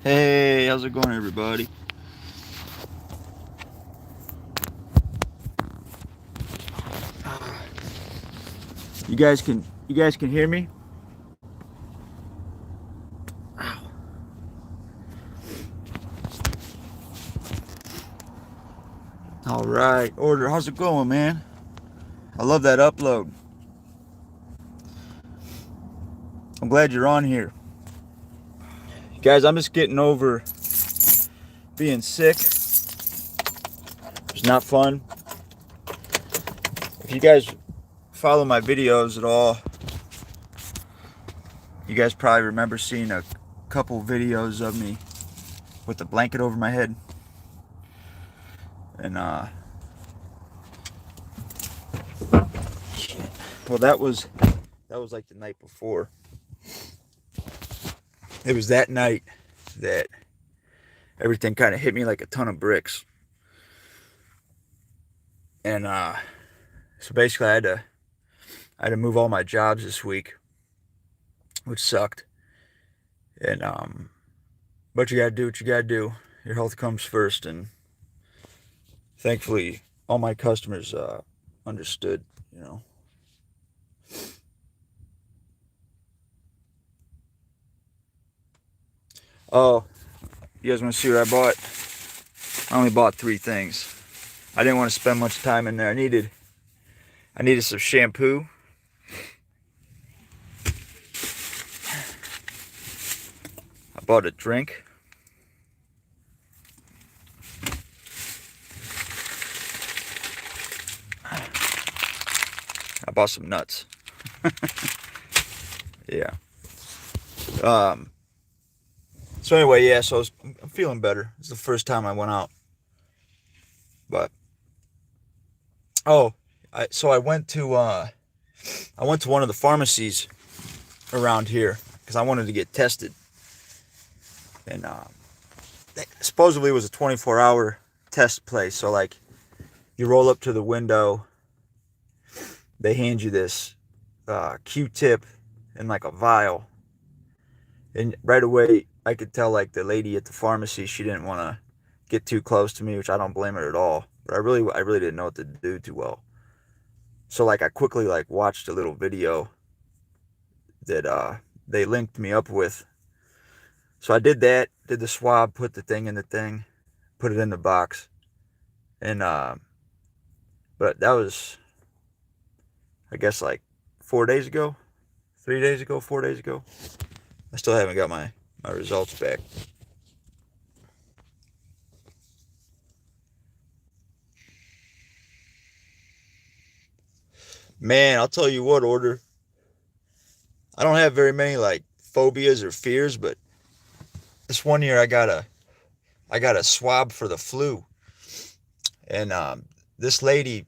Hey, how's it going, everybody? You guys can hear me? Ow. All right, Order, how's it going, man? I love that upload. I'm glad you're on here. Guys, I'm just getting over being sick. It's not fun. If you guys follow my videos at all, you guys probably remember seeing a couple videos of me with a blanket over my head. And well, that was like the night before. It was that night that everything kind of hit me like a ton of bricks. And so basically I had to move all my jobs this week, which sucked. And but you gotta do what you gotta do. Your health comes first, and thankfully all my customers understood, you know. Oh, you guys want to see what I bought? I only bought 3 things. I didn't want to spend much time in there. I needed some shampoo. I bought a drink. I bought some nuts. Yeah. So anyway, yeah, so I'm feeling better. It's the first time I went out. But so I went to one of the pharmacies around here because I wanted to get tested. And supposedly it was a 24-hour test place. So like you roll up to the window, they hand you this Q-tip and like a vial. And right away I could tell like the lady at the pharmacy, she didn't want to get too close to me, which I don't blame her at all. But I really didn't know what to do too well. So like I quickly like watched a little video that they linked me up with. So I did that, did the swab, put the thing in the thing, put it in the box. And but that was, I guess, like 4 days ago, 3 days ago, 4 days ago. I still haven't got my results back. Man, I'll tell you what, Order. I don't have very many like phobias or fears, but this one year I got a swab for the flu. And this lady,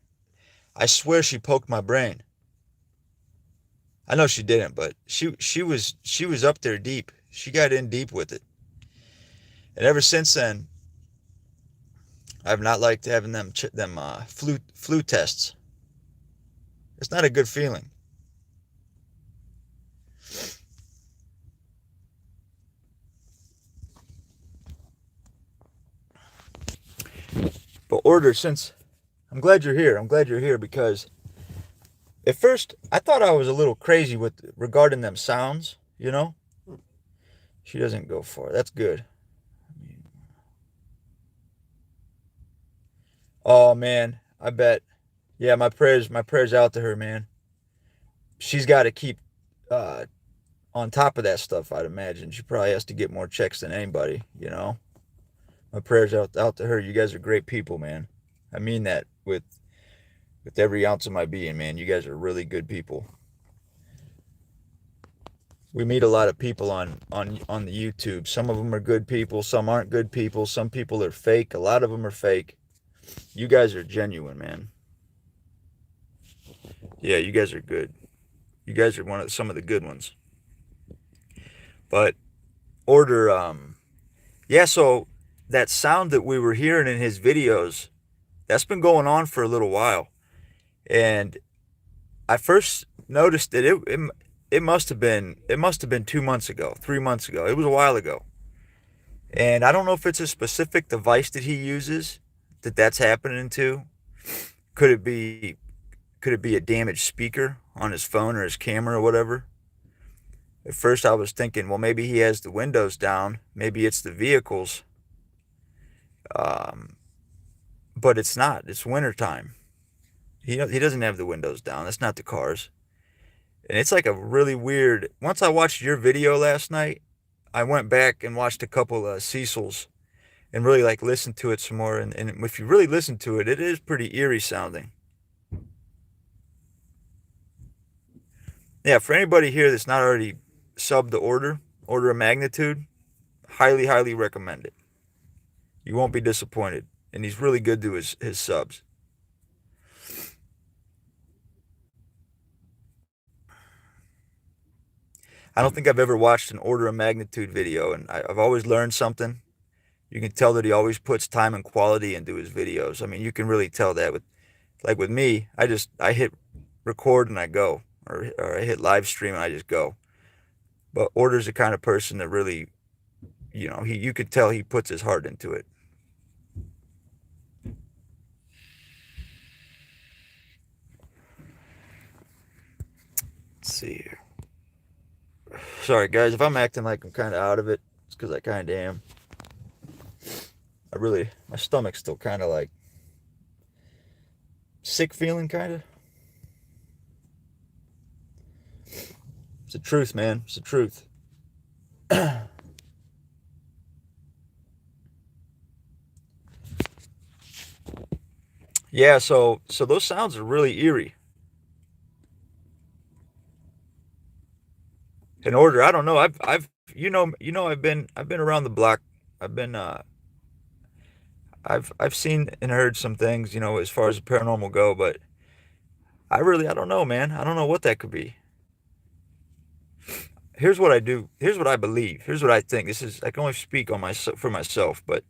I swear she poked my brain. I know she didn't, but she was up there deep. She got in deep with it. And ever since then, I've not liked having them flu tests. It's not a good feeling. But Order, since I'm glad you're here. I'm glad you're here because At first, I thought I was a little crazy with regarding them sounds, you know? She doesn't go far. That's good. Oh man, I bet. Yeah, my prayers out to her, man. She's got to keep uh on top of that stuff, I'd imagine. She probably has to get more checks than anybody, you know? My prayers out to her. You guys are great people, man. I mean that with every ounce of my being, man. You guys are really good people. We meet a lot of people on the YouTube. Some of them are good people, some aren't good people, some people are fake, a lot of them are fake. You guys are genuine, man. Yeah, you guys are good. You guys are some of the good ones. But order yeah, so that sound that we were hearing in his videos, that's been going on for a little while. And I first noticed that it must have been 2 months ago, 3 months ago. It was a while ago. And I don't know if it's a specific device that he uses that's happening to. Could it be could it be a damaged speaker on his phone or his camera or whatever? At first I was thinking, well, maybe he has the windows down. Maybe it's the vehicles. Um, but it's not. It's wintertime. He doesn't have the windows down. That's not the cars. And it's like a really weird. Once I watched your video last night, I went back and watched a couple of Cecil's and really like listened to it some more. And if you really listen to it, it is pretty eerie sounding. Yeah, for anybody here that's not already subbed the order of magnitude, highly, highly recommend it. You won't be disappointed. And he's really good to his subs. I don't think I've ever watched an order of magnitude video, and I've always learned something. You can tell that he always puts time and quality into his videos. I mean, you can really tell that with me, I hit record and I go, or I hit live stream and I just go. But Order's the kind of person that really, you could tell he puts his heart into it. Let's see here. Sorry guys, if I'm acting like I'm kind of out of it, it's because I kind of am. My stomach's still kind of like sick feeling, kind of. It's the truth, man. It's the truth. Yeah, so those sounds are really eerie. In Order, I don't know. I've been around the block. I've been I've seen and heard some things, as far as the paranormal go, but I don't know, man. I don't know what that could be. Here's what I do. Here's what I believe. Here's what I think. I can only speak for myself, but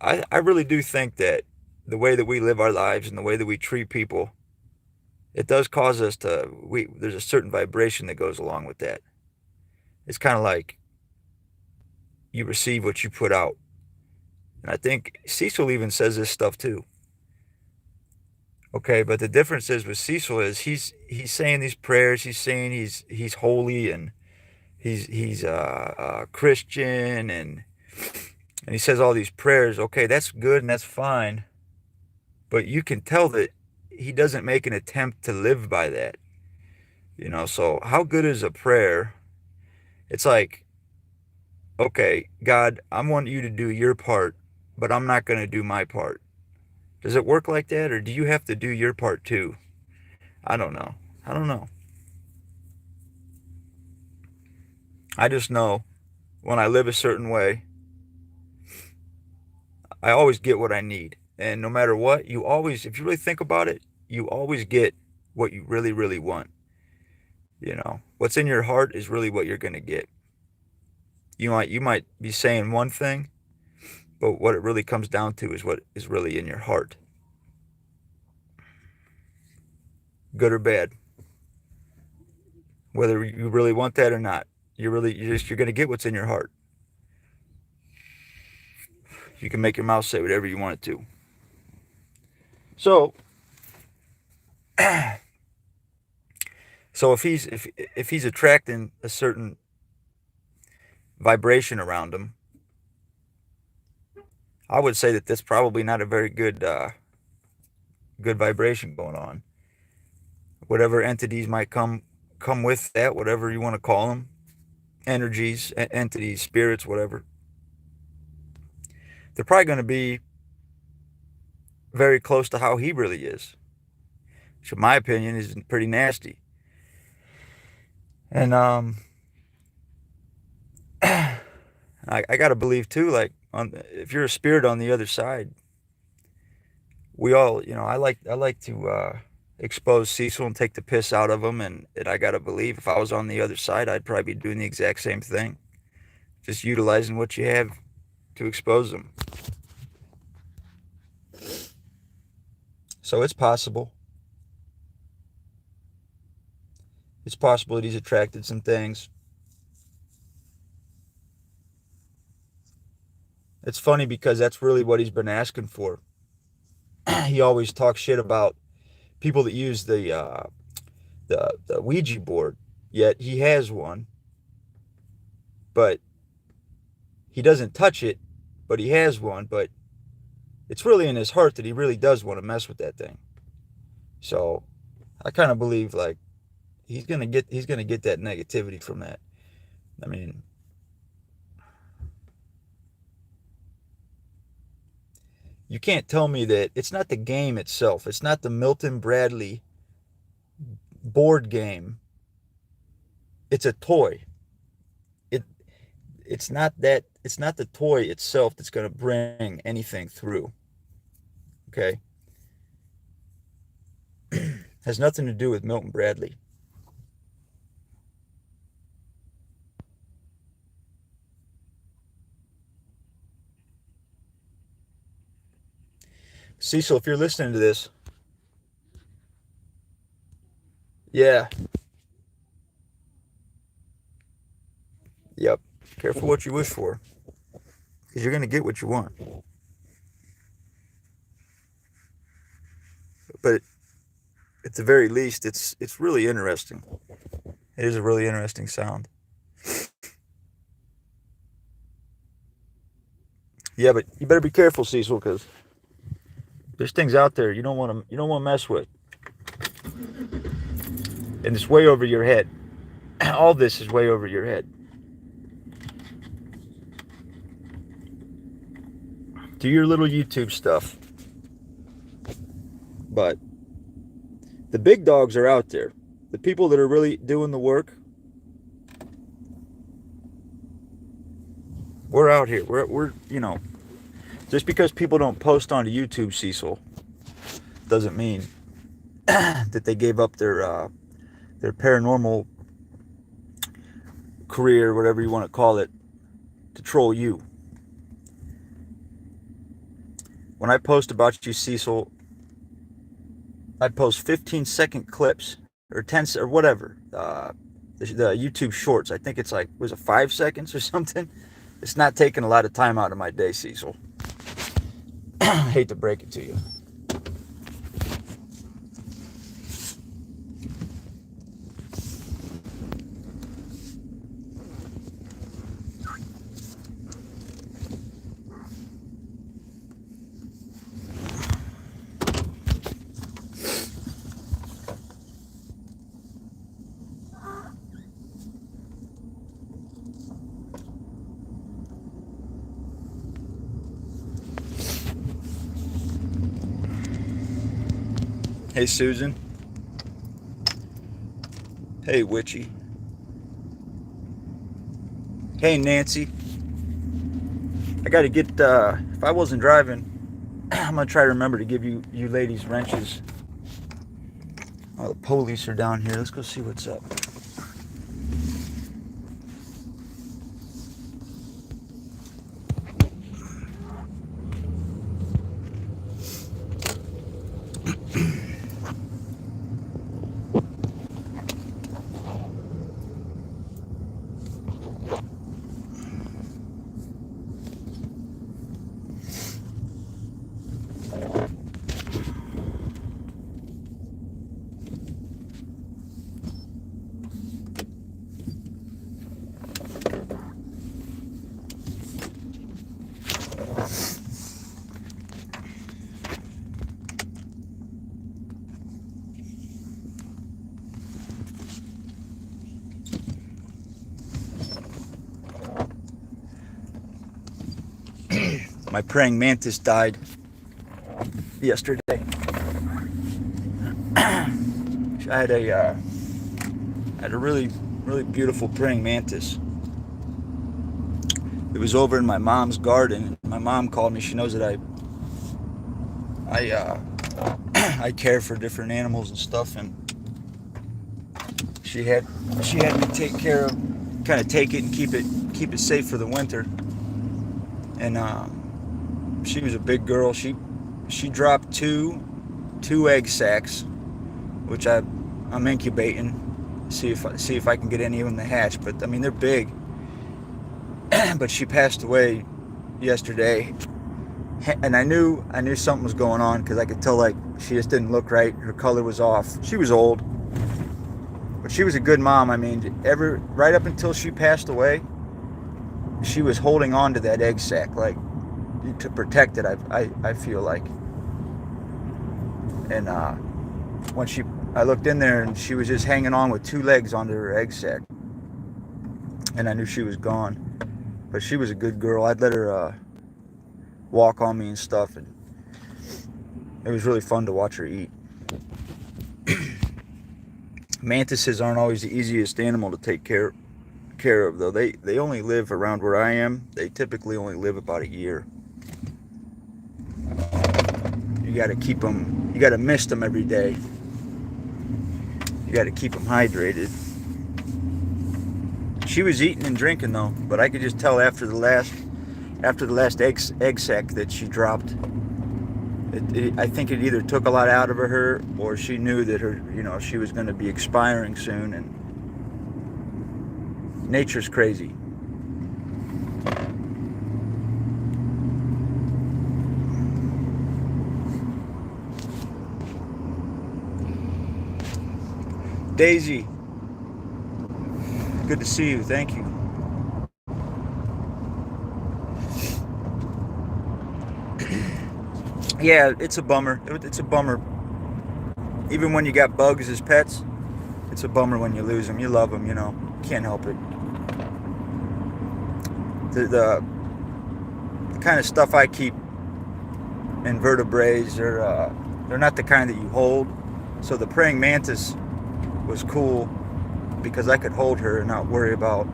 I really do think that the way that we live our lives and the way that we treat people, it does cause us there's a certain vibration that goes along with that. It's kind of like you receive what you put out. And I think Cecil even says this stuff too. Okay, but the difference is with Cecil is he's saying these prayers, he's saying he's holy and he's Christian and he says all these prayers. Okay, that's good and that's fine, but you can tell that he doesn't make an attempt to live by that. So how good is a prayer? It's like, okay, God, I want you to do your part, but I'm not going to do my part. Does it work like that, or do you have to do your part too? I don't know. I don't know. I just know when I live a certain way, I always get what I need. And no matter what, if you really think about it, you always get what you really, really want. What's in your heart is really what you're going to get. You might be saying one thing, but what it really comes down to is what is really in your heart. Good or bad. Whether you really want that or not, you're going to get what's in your heart. You can make your mouth say whatever you want it to. So, So if he's attracting a certain vibration around him, I would say that that's probably not a very good vibration going on. Whatever entities might come with that, whatever you want to call them, energies, entities, spirits, whatever, they're probably going to be very close to how he really is, which in my opinion is pretty nasty. And I gotta believe too, like if you're a spirit on the other side, we all, I like to expose Cecil and take the piss out of him, and I gotta believe if I was on the other side, I'd probably be doing the exact same thing, just utilizing what you have to expose them. So it's possible. It's possible that he's attracted some things. It's funny because that's really what he's been asking for. He always talks shit about people that use the Ouija board, yet he has one, but he doesn't touch it, but he has one, but it's really in his heart that he really does want to mess with that thing. So I kind of believe like he's gonna get that negativity from that. I mean, you can't tell me that it's not the game itself. It's not the Milton Bradley board game. It's a toy. It it's not that it's not the toy itself that's going to bring anything through. Okay? Has nothing to do with Milton Bradley. Cecil, if you're listening to this, yeah, yep. Careful what you wish for, because you're going to get what you want. But at the very least, it's really interesting. It is a really interesting sound. Yeah, but you better be careful, Cecil, because there's things out there you don't want to mess with, and it's way over your head. All this is way over your head. Do your little YouTube stuff, but the big dogs are out there. The people that are really doing the work, we're out here. We're just because people don't post onto YouTube, Cecil, doesn't mean that they gave up their paranormal career, whatever you want to call it, to troll you. When I post about you, Cecil, I post 15-second clips or 10 or whatever. The YouTube Shorts. I think it's like, was it 5 seconds or something? It's not taking a lot of time out of my day, Cecil. I hate to break it to you. Hey, Susan. Hey, Witchy. Hey, Nancy. I gotta get, if I wasn't driving, I'm gonna try to remember to give you ladies wrenches. Oh, the police are down here. Let's go see what's up. my praying mantis died yesterday. I had a really beautiful praying mantis. It was over in my mom's garden. My mom called me. She knows that I care for different animals and stuff, and she had me take care of, kind of take it and keep it safe for the winter. And she was a big girl. She dropped two egg sacs, which I'm incubating, see if I can get any of them to hatch. But I mean, they're big. But she passed away yesterday, and I knew something was going on, because I could tell, like, she just didn't look right. Her color was off. She was old, but she was a good mom. I mean, right up until she passed away, she was holding on to that egg sac, like, to protect it. I feel like. And when I looked in there, and she was just hanging on with two legs onto her egg sac, and I knew she was gone. But she was a good girl. I'd let her walk on me and stuff, and it was really fun to watch her eat. Mantises aren't always the easiest animal to take care of, though. They only live around where I am. They typically only live about a year. You got to keep them. You got to mist them every day. You got to keep them hydrated. She was eating and drinking, though, but I could just tell after the last egg sac that she dropped. I think it either took a lot out of her, or she knew that she was going to be expiring soon. And nature's crazy. Daisy, good to see you. Thank you. Yeah, it's a bummer. It's a bummer. Even when you got bugs as pets, it's a bummer when you lose them. You love them, Can't help it. The kind of stuff I keep, invertebrates, they're not the kind that you hold. So the praying mantis was cool, because I could hold her and not worry about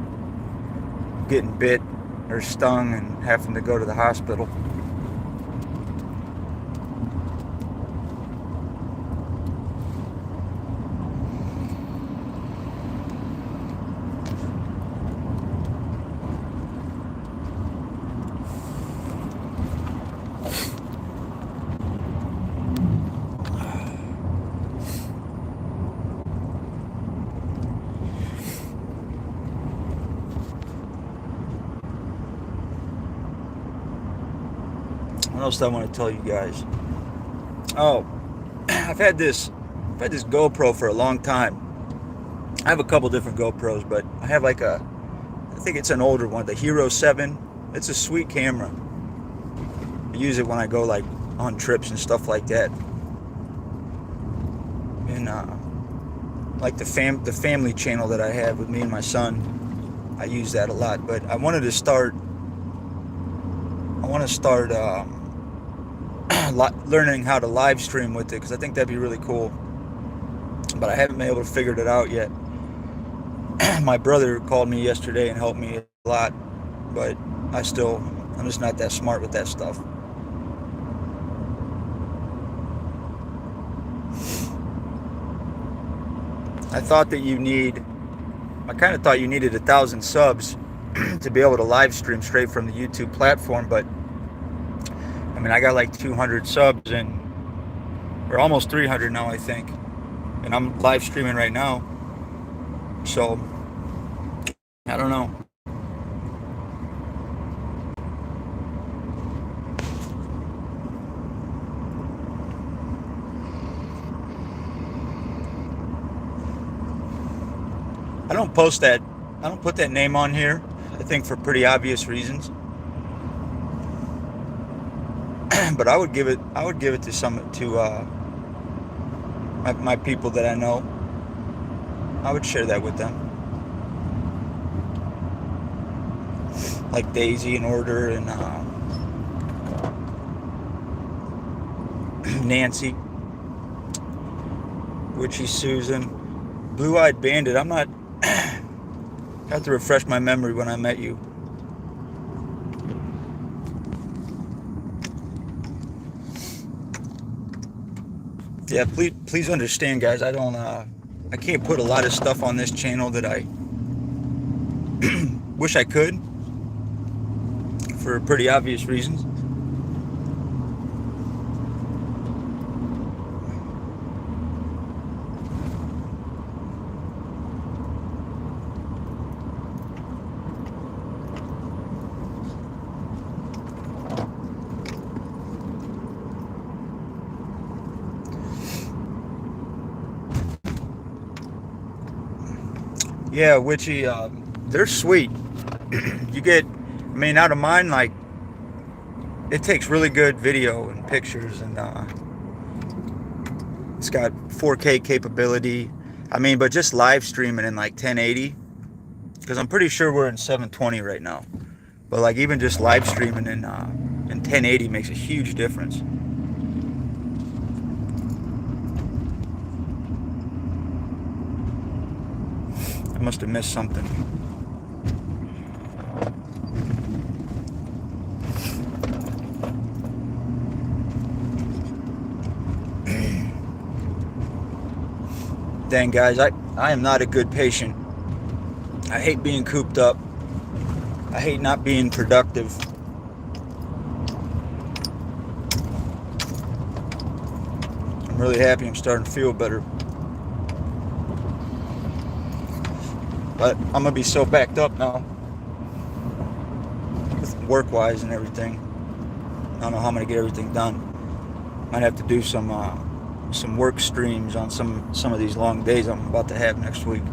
getting bit or stung and having to go to the hospital. What else do I want to tell you guys? Oh, I've had this GoPro for a long time. I have a couple different GoPros, but I have I think it's an older one, the Hero 7. It's a sweet camera. I use it when I go on trips and stuff like that. And the family channel that I have with me and my son, I use that a lot. But I want to start learning how to live stream with it, because I think that'd be really cool. But I haven't been able to figure it out yet. My brother called me yesterday and helped me a lot, but I'm just not that smart with that stuff. I kind of thought you needed 1,000 subs to be able to live stream straight from the YouTube platform, but I mean, I got 200 subs, or almost 300 now, I think. And I'm live streaming right now. So, I don't know. I don't put that name on here, I think, for pretty obvious reasons. But I would give it to my people that I know. I would share that with them, like Daisy and Order, and Nancy, Witchy Susan, Blue-Eyed Bandit. I'm not. I have to refresh my memory when I met you. Yeah, please understand, guys. I can't put a lot of stuff on this channel that I wish I could, for pretty obvious reasons. Yeah, Witchy, they're sweet. You get, I mean, out of mine, like, it takes really good video and pictures, and it's got 4K capability. I mean, but just live streaming in like 1080, because I'm pretty sure we're in 720 right now. But like even just live streaming in 1080 makes a huge difference. I must have missed something. Dang, guys, I am not a good patient. I hate being cooped up. I hate not being productive. I'm really happy I'm starting to feel better. But I'm going to be so backed up now, work-wise and everything. I don't know how I'm going to get everything done. Might have to do some work streams on some of these long days I'm about to have next week.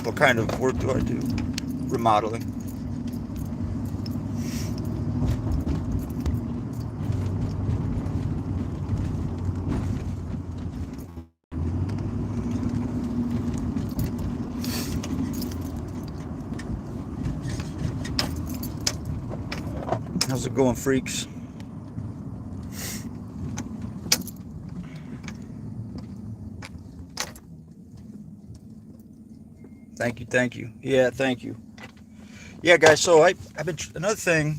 What kind of work do I do? Remodeling. How's it going, freaks? Thank you. Yeah, thank you. Yeah, guys, so I've been, another thing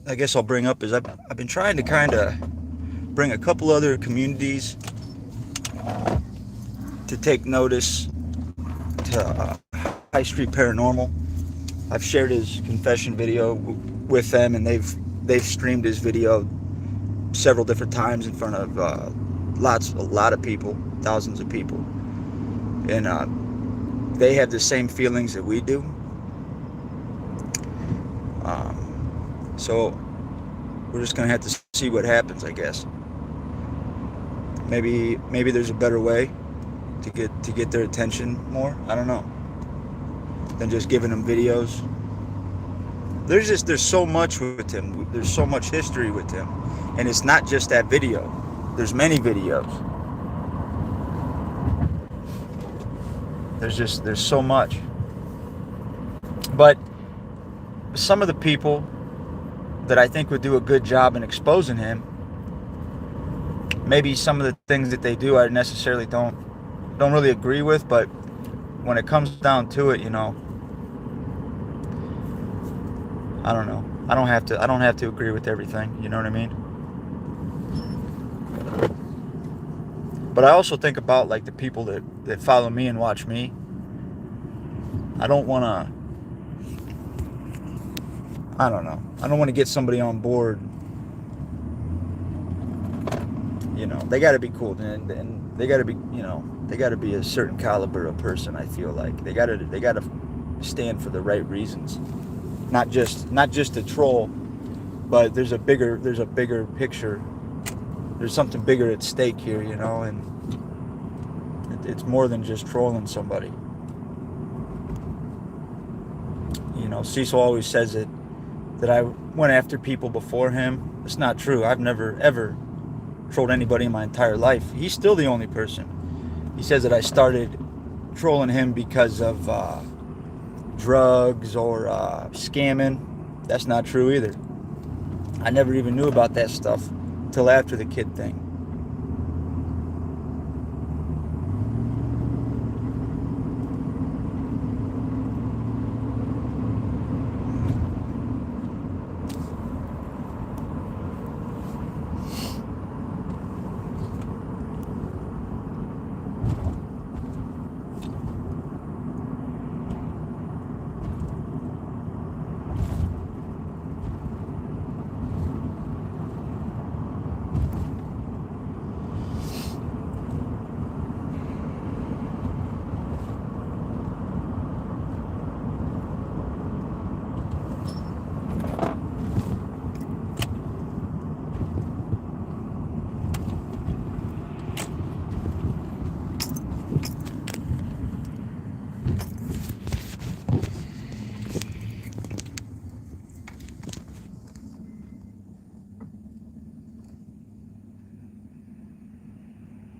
I guess I'll bring up is I've been trying to kind of bring a couple other communities to take notice to High Street Paranormal. I've shared his confession video with them, and they've streamed his video several different times in front of a lot of people, thousands of people, and they have the same feelings that we do. So we're just gonna have to see what happens, I guess. Maybe there's a better way to get their attention more. I don't know, than just giving them videos. There's so much with him. There's so much history with him, and it's not just that video. There's many videos. There's so much. But some of the people that I think would do a good job in exposing him, maybe some of the things that they do I necessarily don't really agree with, but when it comes down to it, you know, I don't know. I don't have to agree with everything, you know what I mean? But I also think about like the people that follow me and watch me. I don't want to get somebody on board. You know, they got to be cool, and they gotta be, you know, they gotta be a certain caliber of person. I feel like they gotta stand for the right reasons, not just a troll, but there's a bigger picture. There's something bigger at stake here, you know, and it's more than just trolling somebody. You know, Cecil always says it that I went after people before him. It's not true. I've never ever trolled anybody in my entire life. He's still the only person. He says that I started trolling him because of drugs or scamming. That's not true either. I never even knew about that stuff till after the kid thing.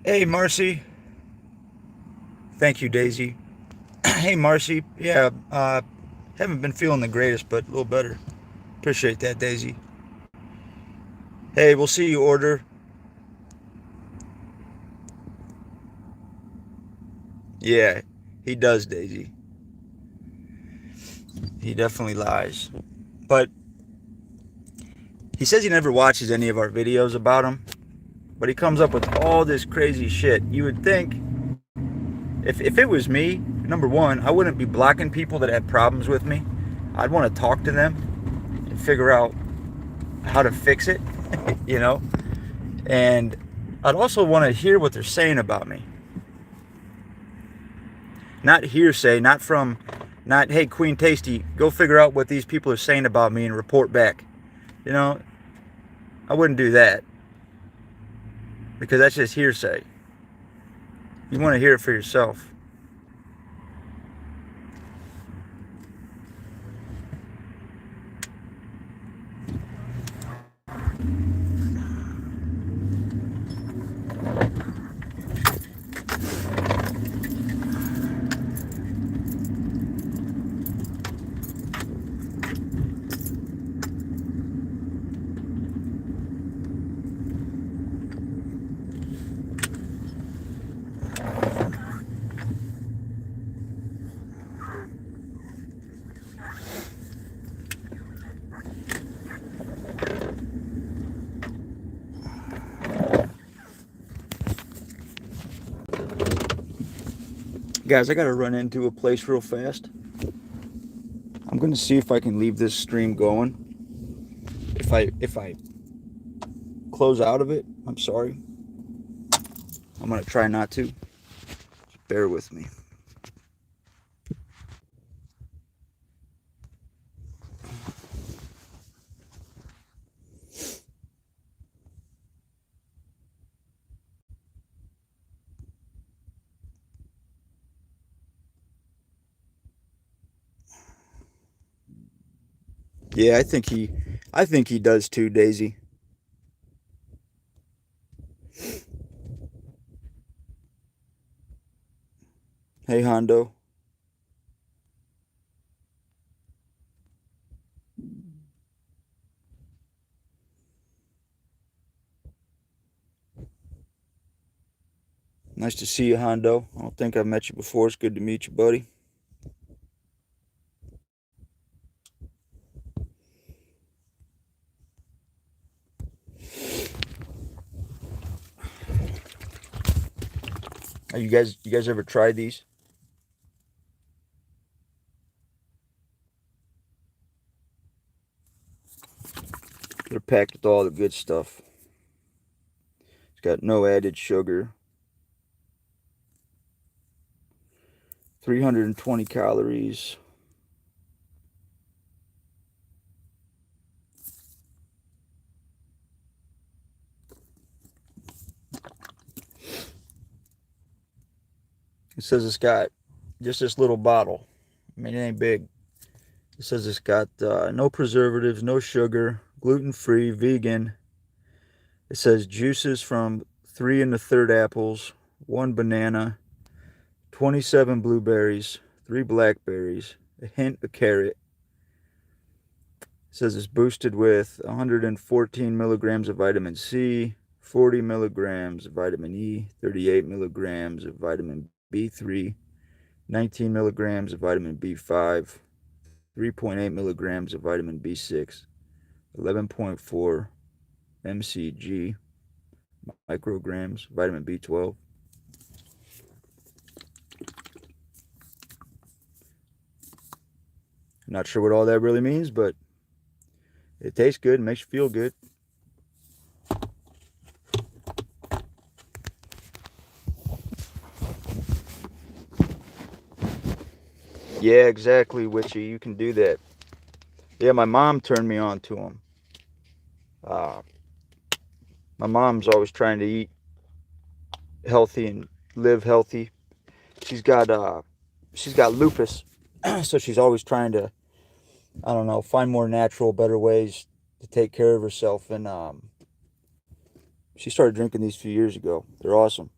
Hey, Marcy. Thank you, Daisy. Hey, Marcy. Yeah, haven't been feeling the greatest, but a little better. Appreciate that, Daisy. Hey, we'll see you, Order. Yeah, he does, Daisy. He definitely lies. But he says he never watches any of our videos about him. But he comes up with all this crazy shit. You would think if it was me, number one, I wouldn't be blocking people that have problems with me. I'd want to talk to them and figure out how to fix it, you know? And I'd also want to hear what they're saying about me. Not hearsay, not, hey, Queen Tasty, go figure out what these people are saying about me and report back. You know, I wouldn't do that because that's just hearsay. You want to hear it for yourself. Guys, I gotta run into a place real fast. I'm gonna see if I can leave this stream going. If I close out of it, I'm sorry. I'm gonna try not to. Just bear with me. Yeah, I think he does too, Daisy. Hey, Hondo. Nice to see you, Hondo. I don't think I've met you before. It's good to meet you, buddy. Are you guys ever tried these? They're packed with all the good stuff. It's got no added sugar. 320 calories. It says it's got just this little bottle. I mean, it ain't big. It says it's got no preservatives, no sugar, gluten-free, vegan. It says juices from 3 1/3 apples, 1 banana, 27 blueberries, 3 blackberries, a hint of carrot. It says it's boosted with 114 milligrams of vitamin C, 40 milligrams of vitamin E, 38 milligrams of vitamin B3, 19 milligrams of vitamin B5, 3.8 milligrams of vitamin B6, 11.4 mcg micrograms vitamin B12. Not sure what all that really means, but it tastes good and makes you feel good. Yeah, exactly, Witchy. You can do that. Yeah, my mom turned me on to them. Uh, my mom's always trying to eat healthy and live healthy. She's got she's got lupus, so she's always trying to, I don't know, find more natural, better ways to take care of herself. And she started drinking these a few years ago. They're awesome.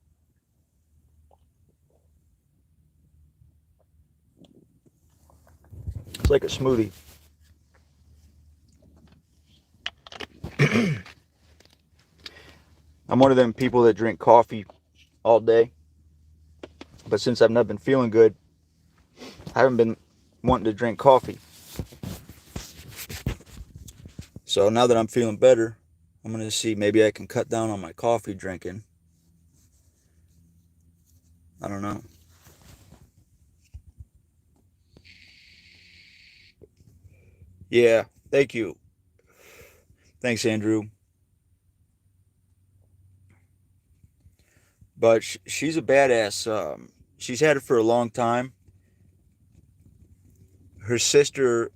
It's like a smoothie. I'm one of them people that drink coffee all day, but since I've not been feeling good, I haven't been wanting to drink coffee. So now that I'm feeling better, I'm going to see maybe I can cut down on my coffee drinking. I don't know. Yeah, thank you. Thanks, Andrew. But she's a badass. She's had it for a long time. Her sister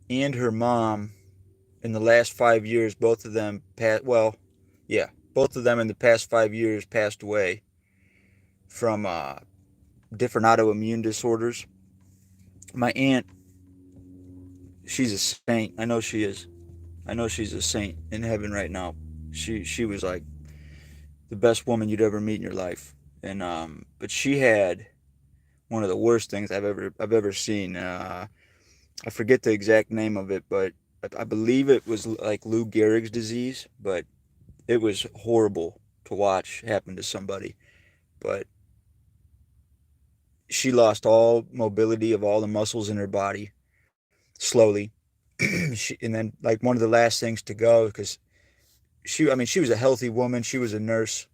and her mom, in the last 5 years, both of them passed. Well, yeah, both of them in the past 5 years passed away from different autoimmune disorders. My aunt, she's a saint. I know she is. I know she's a saint in heaven right now. She was like the best woman you'd ever meet in your life. And but she had one of the worst things I've ever seen. I forget the exact name of it, but I believe it was like Lou Gehrig's disease. But it was horrible to watch happen to somebody. But she lost all mobility of all the muscles in her body slowly. And then like one of the last things to go, because I mean, she was a healthy woman. She was a nurse.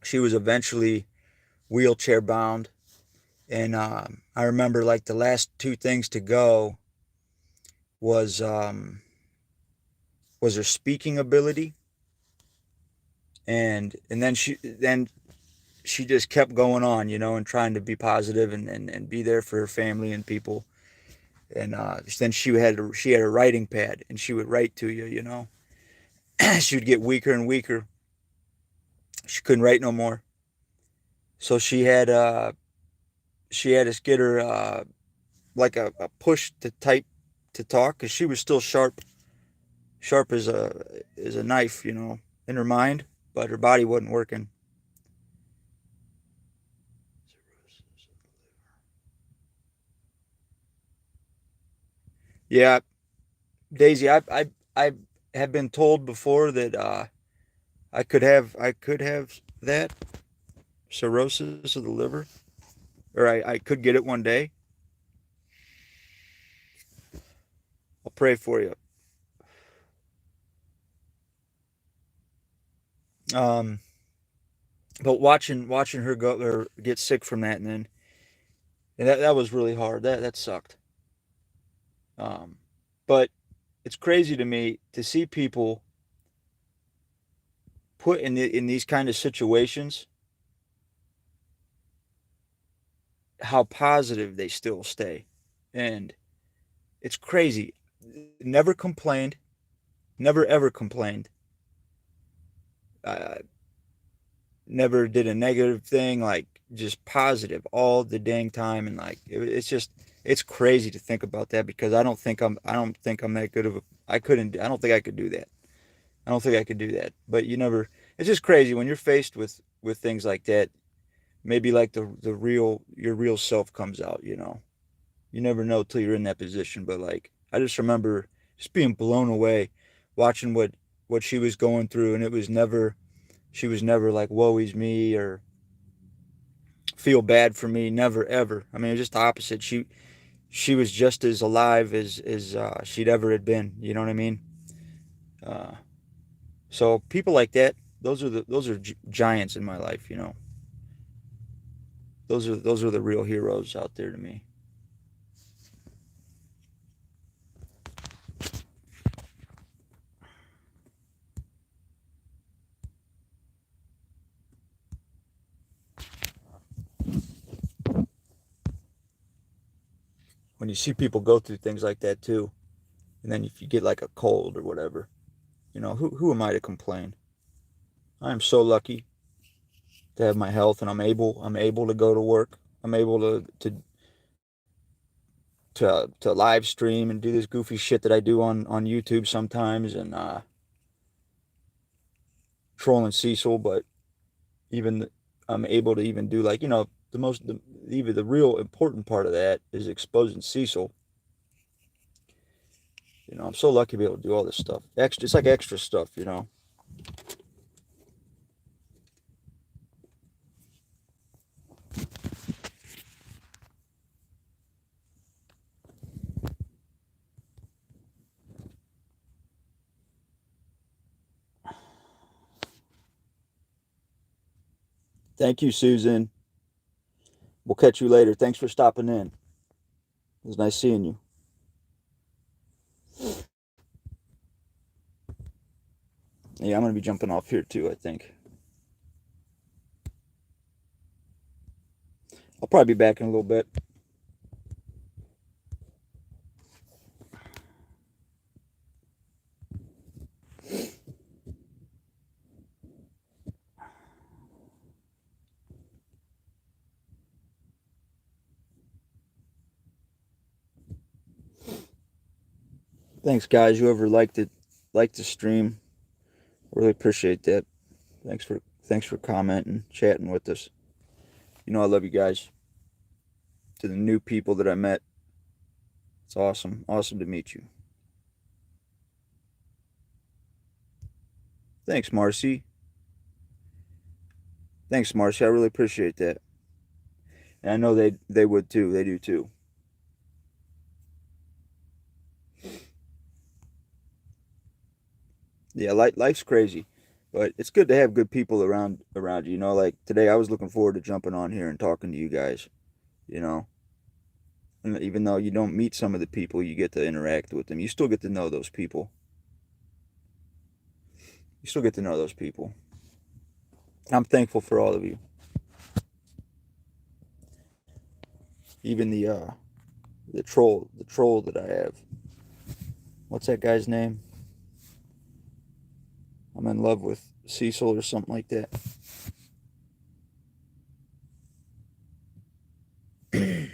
She was eventually wheelchair bound. And I remember like the last two things to go was um, was her speaking ability, and then she just kept going on, and trying to be positive and be there for her family and people. And then she had a writing pad and she would write to you. She would get weaker and weaker. She couldn't write no more. So she had us get her like a push to type to talk, because she was still sharp as a knife, in her mind, but her body wasn't working. Yeah, Daisy, I have been told before that I could have that cirrhosis of the liver, or I could get it one day. I'll pray for you. Um, but watching her go or get sick from that, and that was really hard. That sucked. Um, but it's crazy to me to see people put in these kind of situations, how positive they still stay. And it's crazy. Never complained, never ever complained. Uh, Never did a negative thing, like just positive all the dang time. And like it's just it's crazy to think about that, because I don't think I'm that good of a I don't think I could do that. I don't think I could do that. But you never it's just crazy when you're faced with things like that. Maybe like the real your real self comes out, you know. You never know till you're in that position. But like I just remember just being blown away watching what she was going through. And it was never she was never like woe is me or feel bad for me. Never ever. I mean, it was just the opposite. She was just as alive as she'd ever had been. You know what I mean? Uh, so people like that, those are giants in my life. You know, those are the real heroes out there to me. When you see people go through things like that too, and then if you get like a cold or whatever, you know, who am I to complain? I am so lucky to have my health, and I'm able to go to work. I'm able to live stream and do this goofy shit that I do on YouTube sometimes, and trolling Cecil. But even I'm able to even do, like, you know, even the real important part of that is exposing Cecil. You know, I'm so lucky to be able to do all this stuff. Extra, it's like extra stuff, you know. Thank you, Susan. We'll catch you later. Thanks for stopping in. It was nice seeing you. Yeah, I'm gonna be jumping off here too, I think. I'll probably be back in a little bit. Thanks, guys. Whoever liked the stream, really appreciate that. Thanks for commenting, chatting with us. You know I love you guys. To the new people that I met, it's awesome. Awesome to meet you. Thanks, Marcy. Thanks, Marcy. I really appreciate that. And I know they would too. They do too. Yeah, life's crazy, but it's good to have good people around you. You know, like today, I was looking forward to jumping on here and talking to you guys. You know, and even though you don't meet some of the people, you get to interact with them. You still get to know those people. You still get to know those people. I'm thankful for all of you. Even the troll that I have. What's that guy's name? I'm in love with Cecil or something like that. You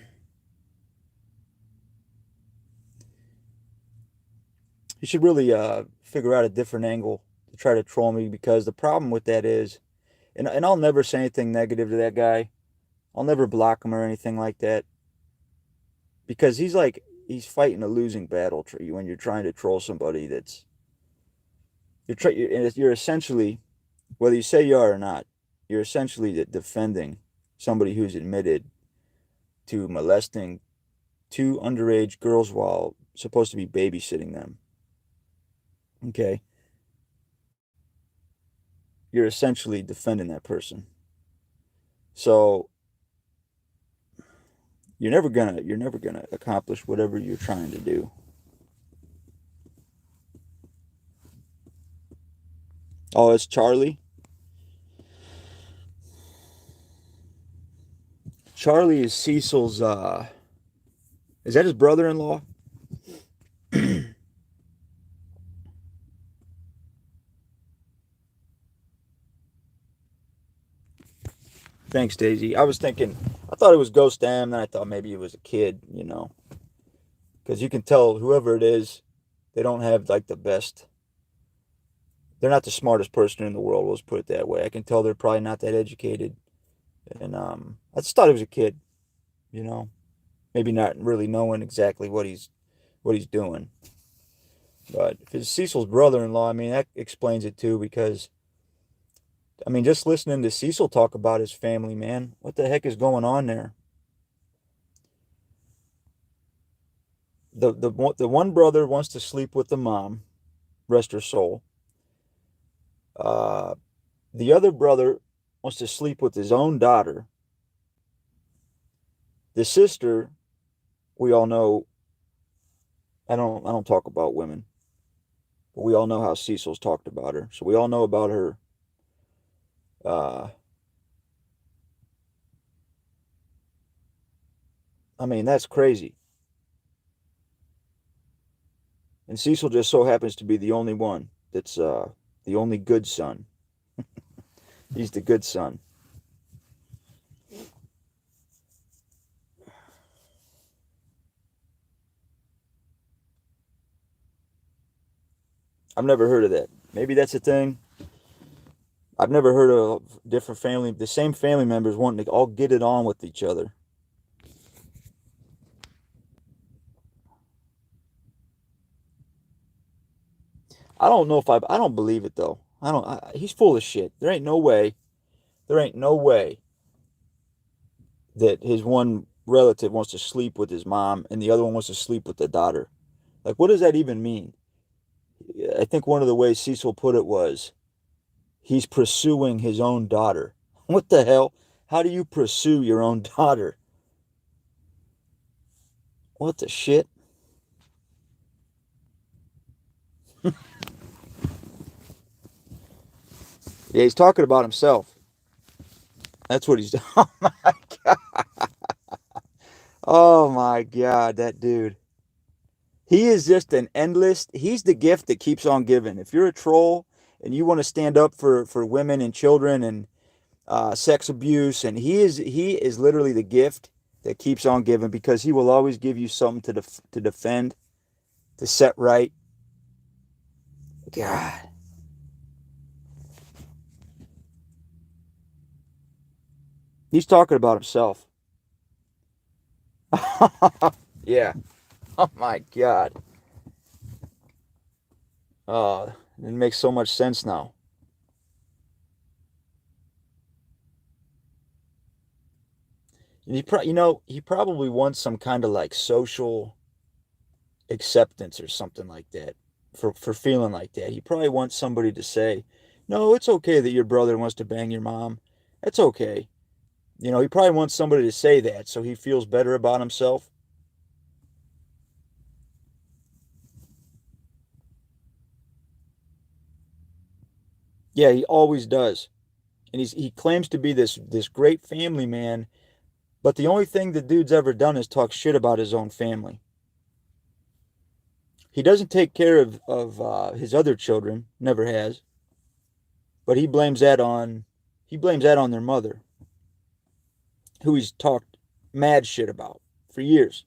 should really figure out a different angle to try to troll me, because the problem with that is, and I'll never say anything negative to that guy. I'll never block him or anything like that, because he's fighting a losing battle when you're trying to troll somebody that's you're essentially, whether you say you are or not, you're essentially defending somebody who's admitted to molesting two underage girls while supposed to be babysitting them. Okay, you're essentially defending that person. So you're never gonna accomplish whatever you're trying to do. Oh, it's Charlie. Charlie is Cecil's, is that his brother-in-law? Thanks, Daisy. I was thinking, I thought it was Ghost M, then I thought maybe it was a kid, you know. Because you can tell whoever it is, they don't have like the best, they're not the smartest person in the world, let's put it that way. I can tell they're probably not that educated. And I just thought it was a kid, you know. Maybe not really knowing exactly what he's doing. But if it's Cecil's brother-in-law, I mean that explains it too, because I mean just listening to Cecil talk about his family, man, what the heck is going on there? The one brother wants to sleep with the mom, rest her soul. Uh, the other brother wants to sleep with his own daughter. The sister, we all know, I don't talk about women, but we all know how Cecil's talked about her. So we all know about her. Uh, I mean, that's crazy. And Cecil just so happens to be the only one that's the only good son. He's the good son. I've never heard of that. Maybe that's a thing. I've never heard of the same family members wanting to all get it on with each other. I don't believe it though. He's full of shit. There ain't no way that his one relative wants to sleep with his mom and the other one wants to sleep with the daughter. Like, what does that even mean? I think one of the ways Cecil put it was he's pursuing his own daughter. What the hell? How do you pursue your own daughter? What the shit? Yeah, he's talking about himself. That's what he's doing. Oh my god. Oh my god, that dude. He is just an endless. He's the gift that keeps on giving. If you're a troll and you want to stand up for women and children and sex abuse, and he is literally the gift that keeps on giving because he will always give you something to defend, to set right. God, he's talking about himself. Yeah. Oh my God. Oh, it makes so much sense now. And he probably wants some kind of like social acceptance or something like that for feeling like that. He probably wants somebody to say, "No, it's okay that your brother wants to bang your mom. It's okay." He probably wants somebody to say that so he feels better about himself. Yeah, he always does. And he claims to be this great family man, but the only thing the dude's ever done is talk shit about his own family. He doesn't take care of his other children, never has, but he blames that on their mother, who he's talked mad shit about for years.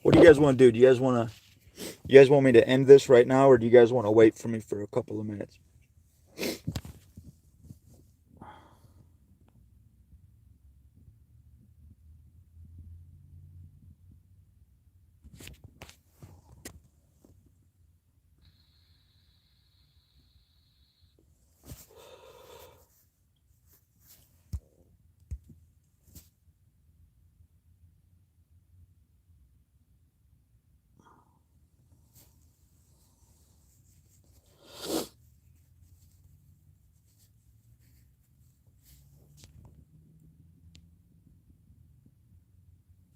What do you guys want to do? Do you guys want me to end this right now, or do you guys want to wait for me for a couple of minutes?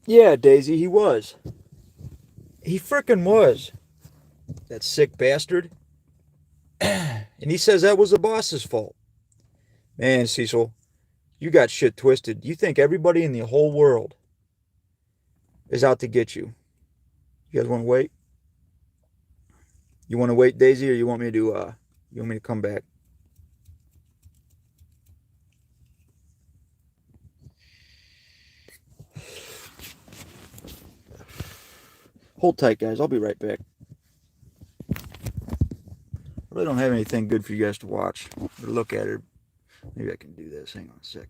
Yeah, Daisy, he was. He frickin' was. That sick bastard. And he says that was the boss's fault. Man, Cecil, you got shit twisted. You think everybody in the whole world is out to get you. You guys want to wait? You want to wait, Daisy, or you want me to come back? Hold tight, guys. I'll be right back. I really don't have anything good for you guys to watch or look at it. Maybe I can do this. Hang on a sec.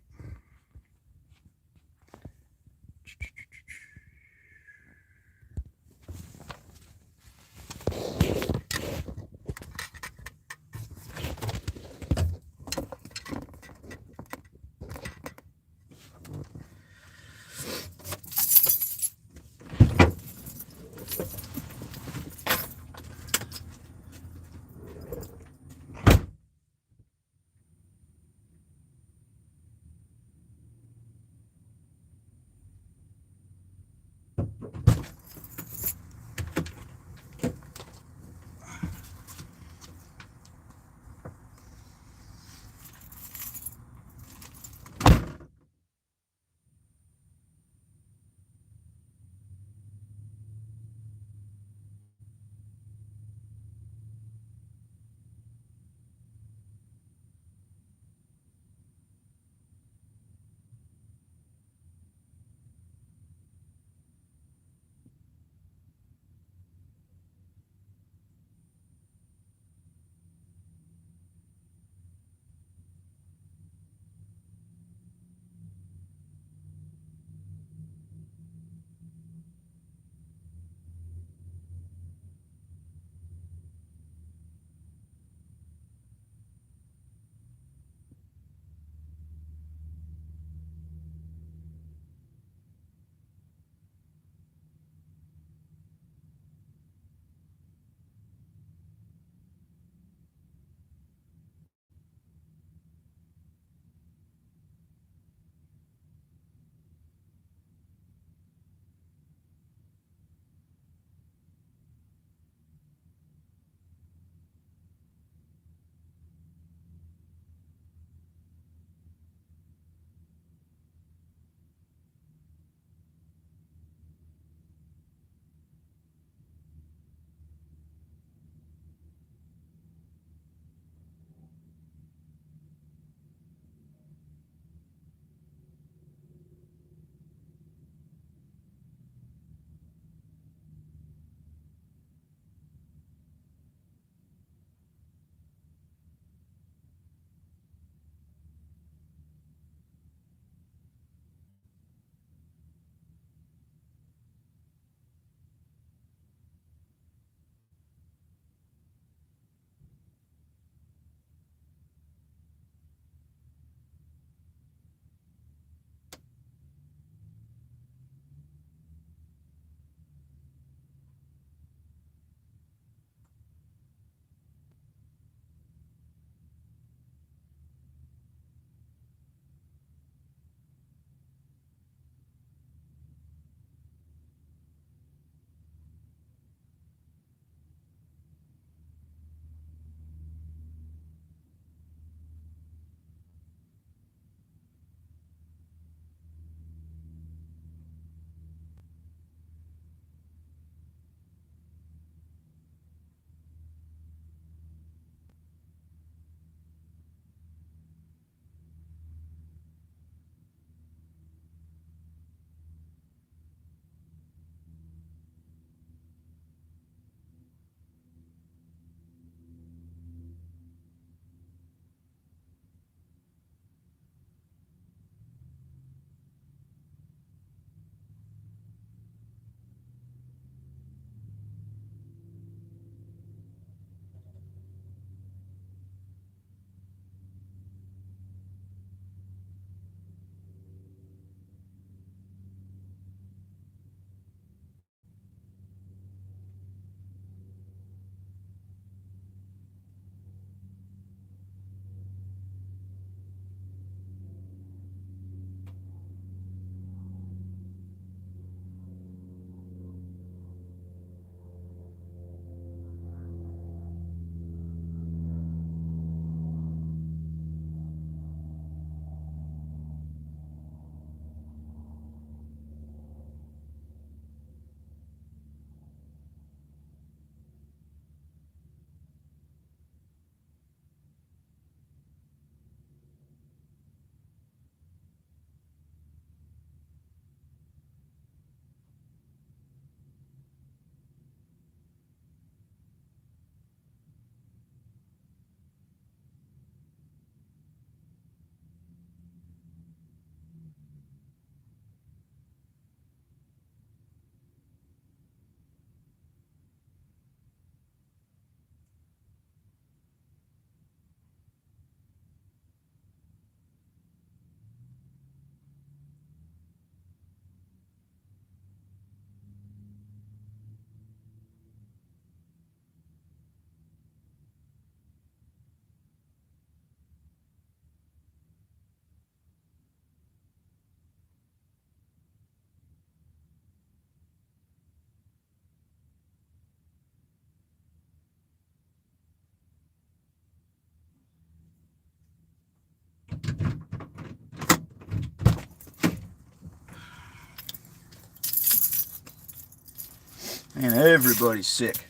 And everybody's sick.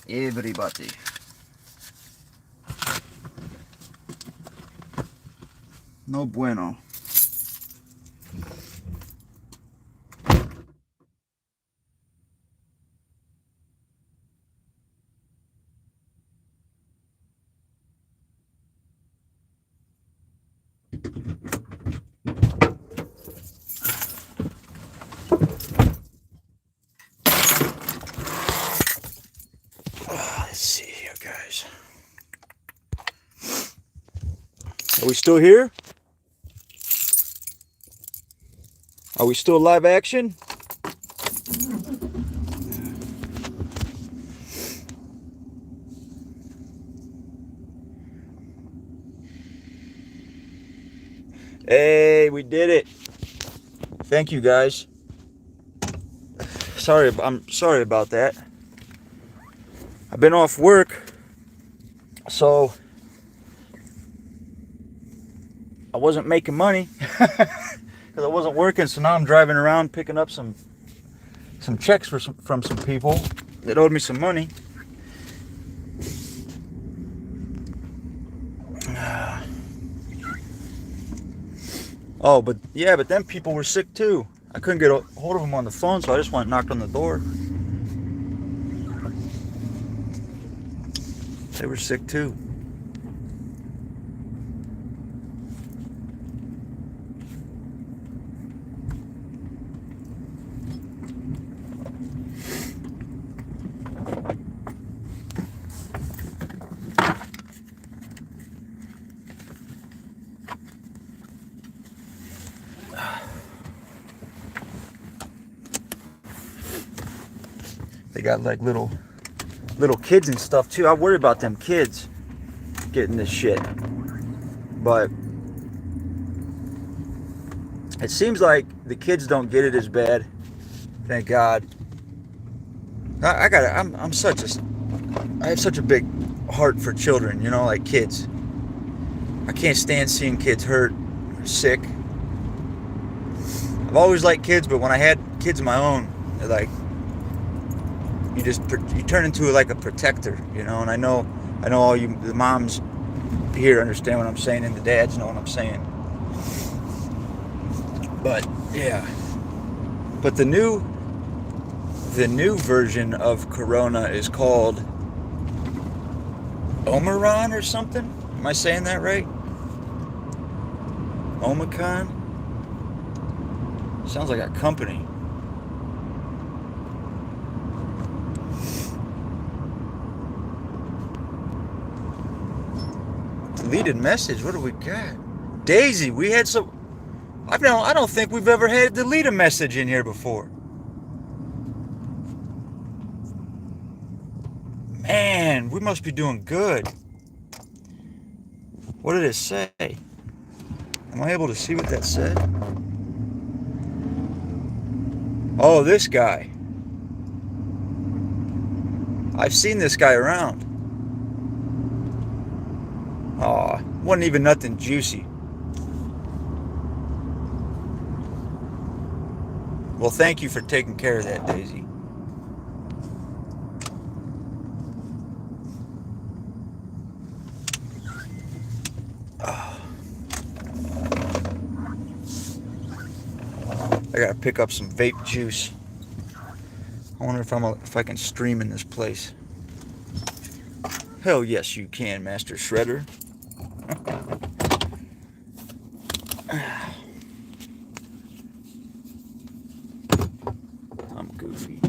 Everybody. No bueno. Let's see here, guys. Are we still here? Are we still live action? Hey, we did it. Thank you, guys. I'm sorry about that. I've been off work, so I wasn't making money because I wasn't working. So now I'm driving around picking up some checks from some people that owed me some money. Oh, but then people were sick too. I couldn't get a hold of them on the phone, so I just went and knocked on the door. They were sick too. They got like little kids and stuff too. I worry about them kids getting this shit. But it seems like the kids don't get it as bad. Thank God. I have such a big heart for children, you know, like kids. I can't stand seeing kids hurt or sick. I've always liked kids, but when I had kids of my own, like, you turn into like a protector, you know. And I know all you the moms here understand what I'm saying, and the dads know what I'm saying. But yeah, but the new version of Corona is called Omicron or something. Am I saying that right? Omicron? Sounds like a company. Deleted message. What do we got? Daisy. We had some. I don't think we've ever had to delete a message in here before. Man, we must be doing good. What did it say? Am I able to see what that said? Oh, this guy. I've seen this guy around. Aw, wasn't even nothing juicy. Well, thank you for taking care of that, Daisy. I gotta pick up some vape juice. I wonder if I can stream in this place. Hell yes, you can, Master Shredder. I'm goofy.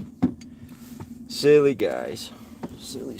Silly guys. Silly.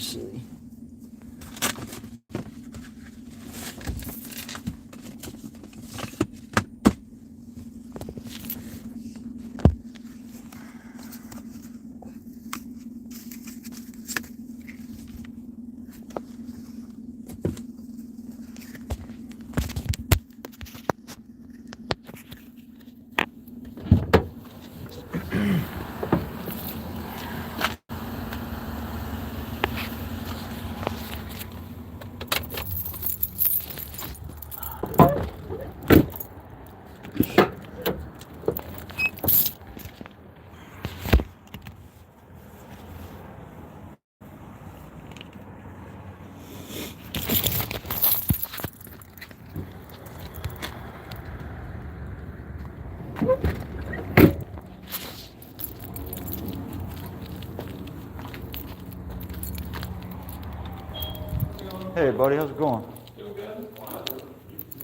Hey, buddy, how's it going? Feel good?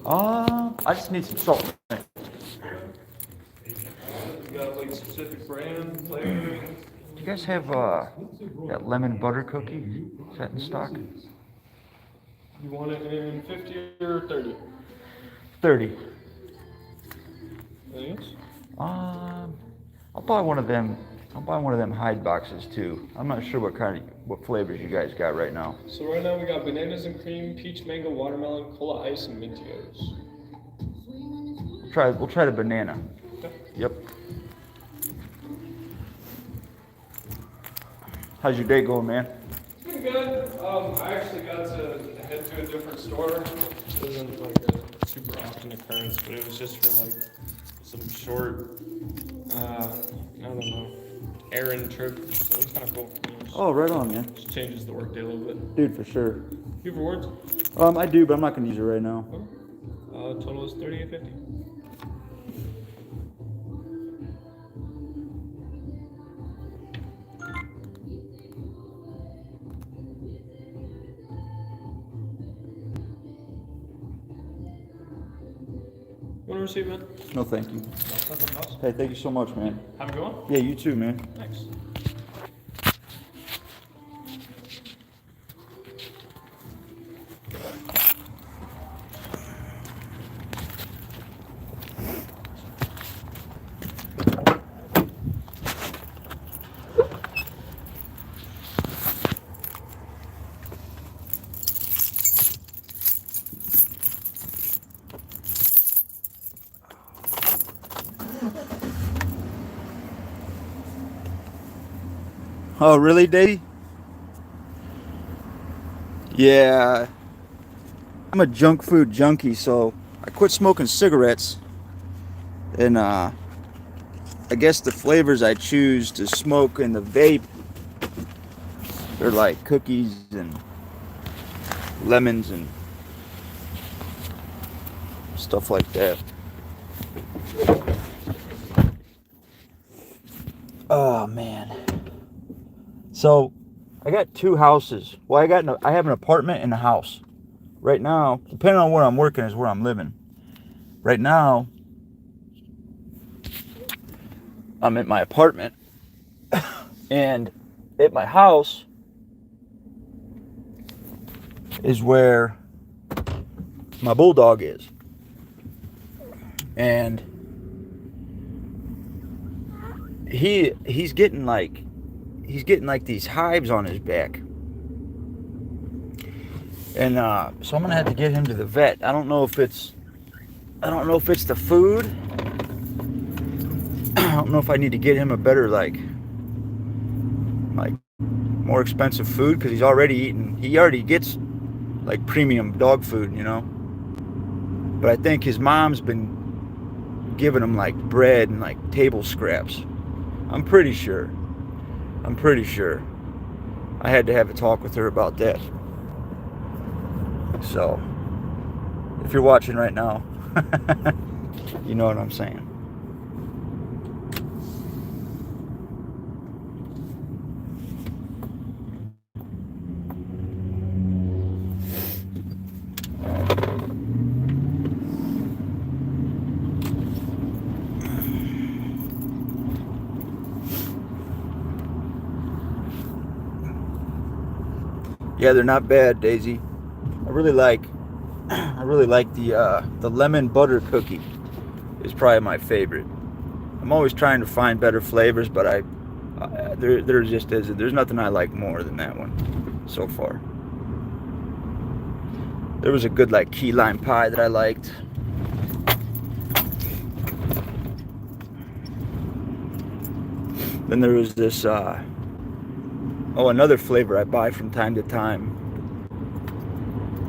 I just need some salt. You got like specific brand, flavoring? Do you guys have that lemon butter cookie? Is that in stock? You want it in 50 or 30? 30. Anything else? I'll buy one of them. I'll buy one of them Hyde boxes too. I'm not sure what flavors you guys got right now. So right now we got bananas and cream, peach, mango, watermelon, cola ice, and Mintios. We'll try the banana. Okay. Yep. How's your day going, man? It's been good. I actually got to head to a different store. It wasn't like a super often occurrence, but it was just for like some short, I don't know, errand trip. So it's kind of cool. Oh, right on, man. Just changes the workday a little bit. Dude, for sure. You have rewards? I do, but I'm not gonna use it right now. Okay. Total is 38.50. Want to receive, man? No, thank you. Nothing else? Hey, thank you so much, man. Have a good one. Yeah, you too, man. Thanks. Oh, really, Davey? Yeah. I'm a junk food junkie, so I quit smoking cigarettes. And I guess the flavors I choose to smoke in the vape, they're like cookies and lemons and stuff like that. Oh, man. So, I got two houses. Well, I have an apartment and a house. Right now, depending on where I'm working is where I'm living. Right now, I'm at my apartment. And at my house is where my bulldog is. And he's getting like these hives on his back. And so I'm gonna have to get him to the vet. I don't know if it's the food. I don't know if I need to get him a better like more expensive food, because he already gets like premium dog food, you know. But I think his mom's been giving him like bread and like table scraps. I'm pretty sure. I had to have a talk with her about that. So, if you're watching right now, you know what I'm saying. Yeah, they're not bad, Daisy. I really like the lemon butter cookie. Is probably my favorite. I'm always trying to find better flavors, but there just isn't. There's nothing I like more than that one so far. There was a good like key lime pie that I liked. Then there was this another flavor I buy from time to time.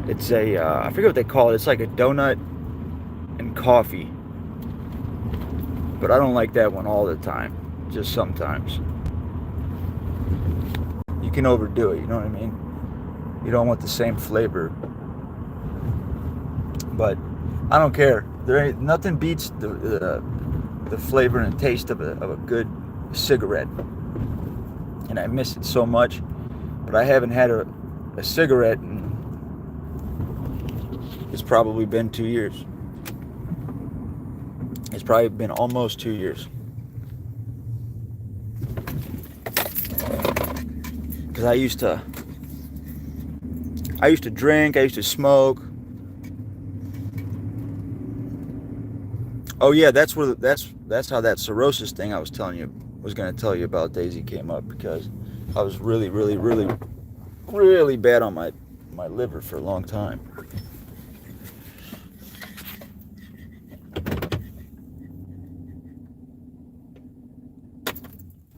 It's I forget what they call it. It's like a donut and coffee. But I don't like that one all the time. Just sometimes. You can overdo it, you know what I mean? You don't want the same flavor. But I don't care. Nothing beats the flavor and taste of a good cigarette. And I miss it so much. But I haven't had a cigarette in It's probably been 2 years. It's probably been almost 2 years. Because I used to drink, I used to smoke. Oh yeah, that's how that cirrhosis thing I was telling you, was going to tell you about, Daisy, came up, because I was really, really, really, really bad on my liver for a long time.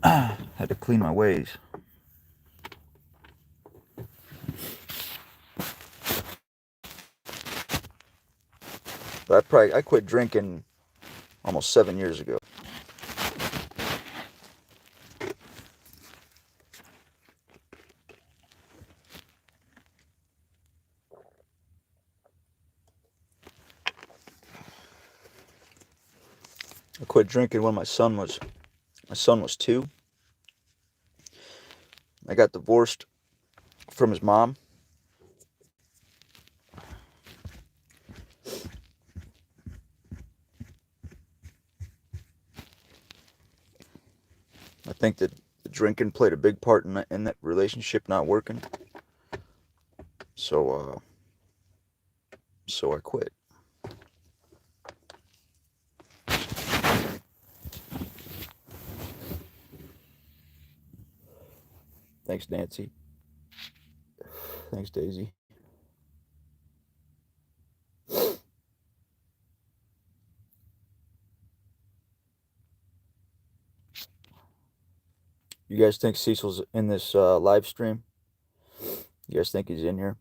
Had to clean my ways. But I quit drinking almost 7 years ago. I quit drinking when my son was 2. I got divorced from his mom. I think that the drinking played a big part in that relationship not working. So I quit. Thanks, Nancy. Thanks, Daisy. You guys think Cecil's in this live stream? You guys think he's in here?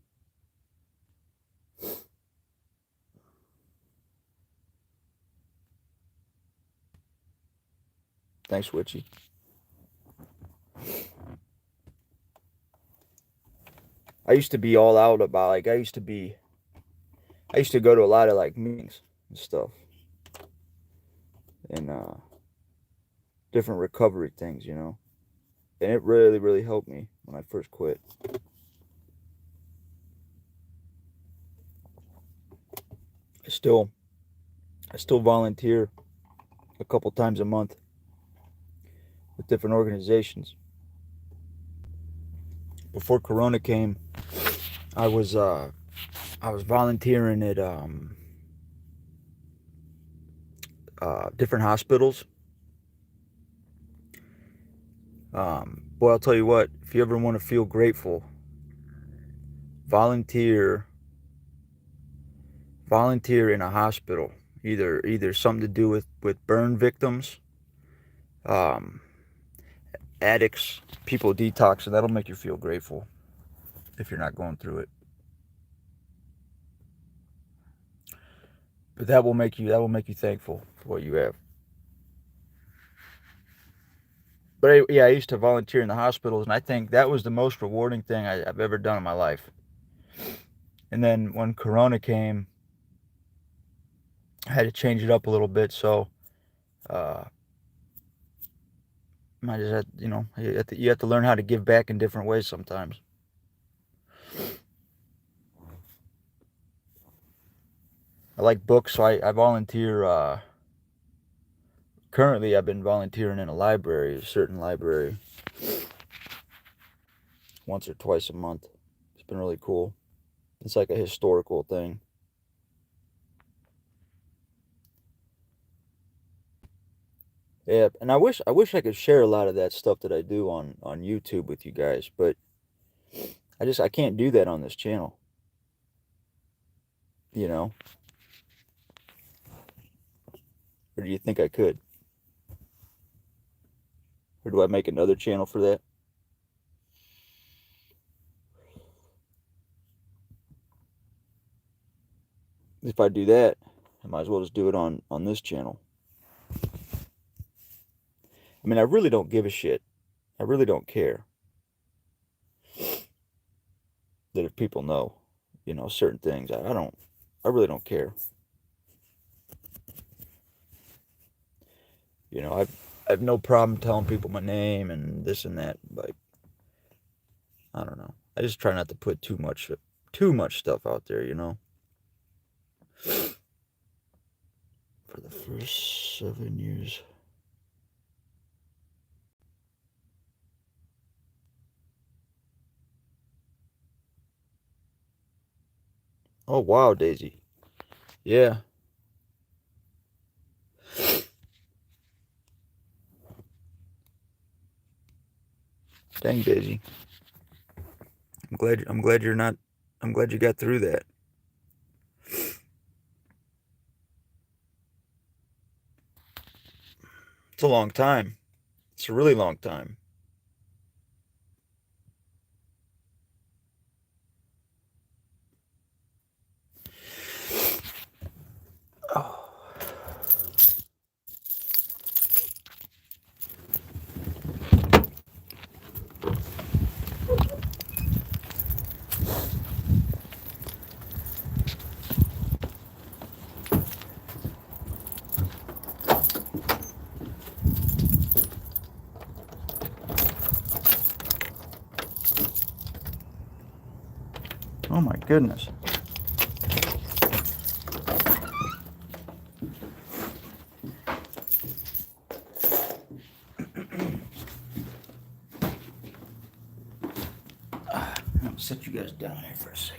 Thanks, Witchy. I used to be all out about, like, I used to go to a lot of, like, meetings and stuff. And different recovery things, you know. And it really, really helped me when I first quit. I still volunteer a couple times a month with different organizations. Before Corona came, I was volunteering at different hospitals. Boy, I'll tell you what, if you ever want to feel grateful, volunteer in a hospital. Either something to do with burn victims, addicts, people detoxing. That'll make you feel grateful if you're not going through it. But that will make you thankful for what you have. But yeah, I used to volunteer in the hospitals, and I think that was the most rewarding thing I've ever done in my life. And then when Corona came, I had to change it up a little bit. So I just had, you have to learn how to give back in different ways sometimes. I like books, so I volunteer. Currently, I've been volunteering in a certain library, once or twice a month. It's been really cool. It's like a historical thing. Yeah, and I wish I could share a lot of that stuff that I do on YouTube with you guys, but I can't do that on this channel. You know? Or do you think I could? Or do I make another channel for that? If I do that, I might as well just do it on this channel. I mean, I really don't give a shit. I really don't care that if people know, certain things. I really don't care. I have no problem telling people my name and this and that, but I don't know. I just try not to put too much stuff out there, For the first 7 years. Oh, wow, Daisy. Yeah. Dang, Daisy. I'm glad you're not, I'm glad you got through that. It's a long time. It's a really long time. Oh. Oh my goodness. I'll set you guys down here for a second.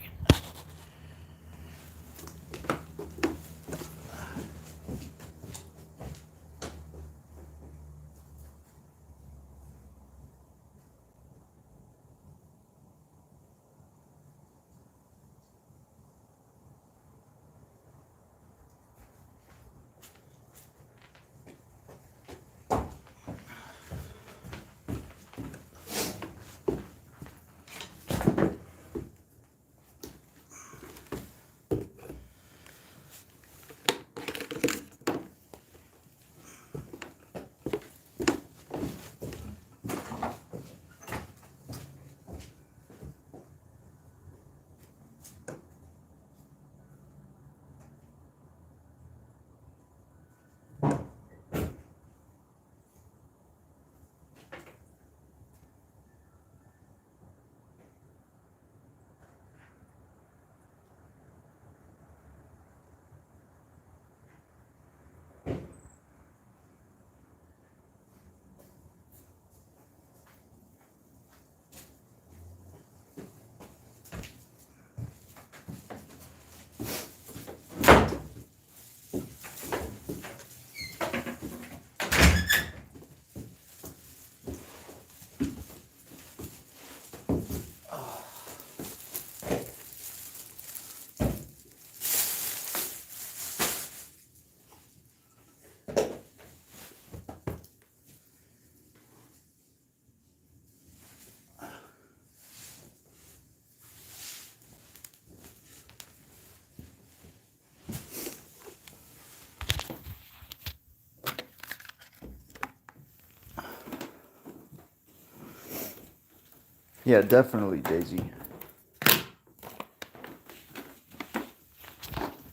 Yeah, definitely, Daisy.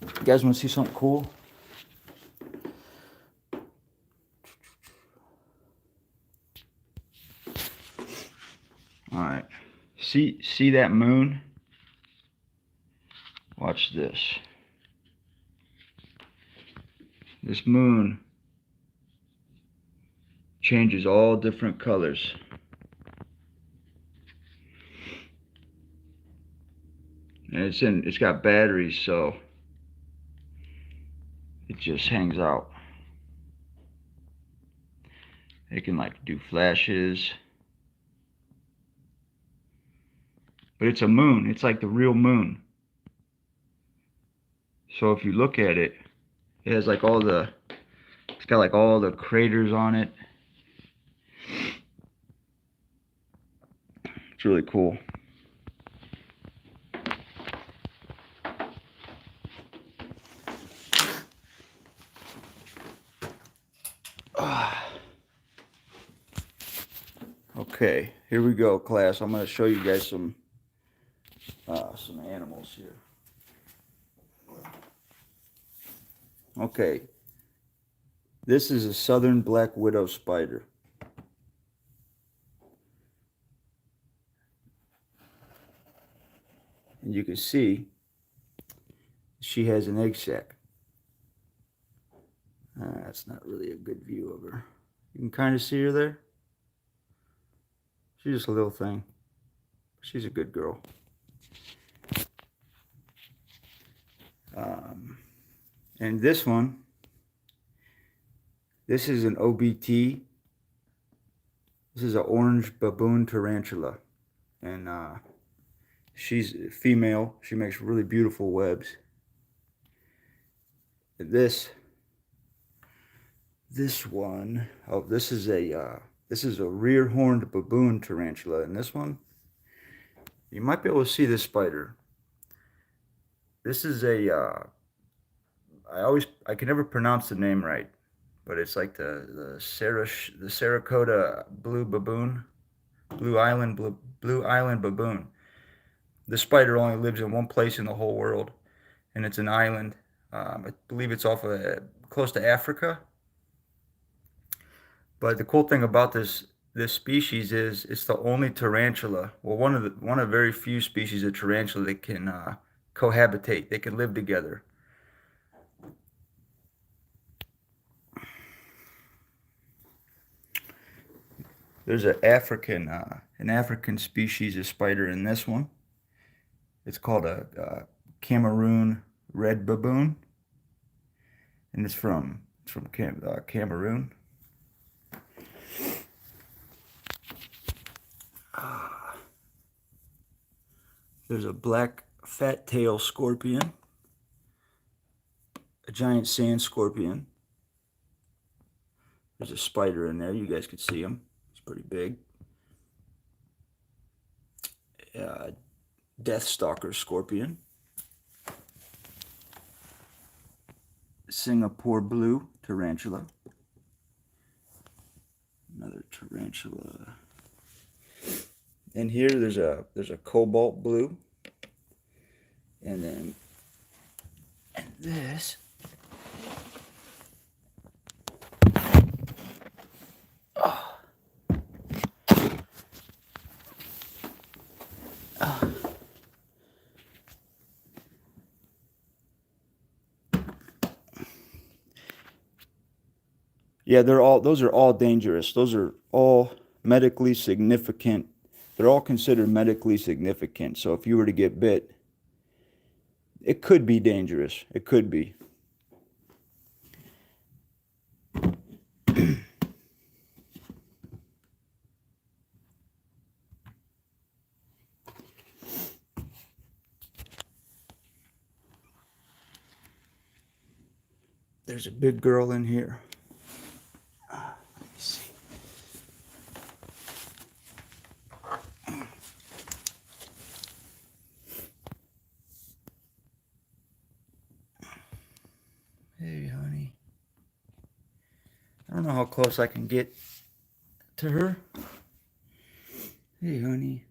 You guys want to see something cool? All right. See that moon? Watch this. This moon changes all different colors. And it's got batteries, so it just hangs out. It can like do flashes. But it's a moon. It's like the real moon. So if you look at it, it has like it's got like all the craters on it. It's really cool. Okay, here we go, class. I'm going to show you guys some animals here. Okay, this is a southern black widow spider. And you can see she has an egg sac. That's not really a good view of her. You can kind of see her there. She's just a little thing. She's a good girl. And this one, this is an OBT. This is an orange baboon tarantula. And she's female. She makes really beautiful webs. And this one, oh, this is a rear horned baboon tarantula. And this one, you might be able to see this spider. This is a I can never pronounce the name right, but it's like the Sarasota blue baboon, blue island baboon. This spider only lives in one place in the whole world, and it's an island. I believe it's off of close to Africa. But the cool thing about this species is it's the only tarantula, well, one of very few species of tarantula that can cohabitate. They can live together. There's an African species of spider in this one. It's called a Cameroon red baboon, and it's from Cameroon. There's a black fat tail scorpion, a giant sand scorpion. There's a spider in there. You guys could see him. It's pretty big. Death stalker scorpion. Singapore blue tarantula. Another tarantula. And here there's a cobalt blue. And then this. Oh. Oh. Yeah, those are all dangerous. Those are all medically significant. They're all considered medically significant. So if you were to get bit, it could be dangerous. It could be. There's a big girl in here. Let me see. Hey, honey. I don't know how close I can get to her. Hey, honey.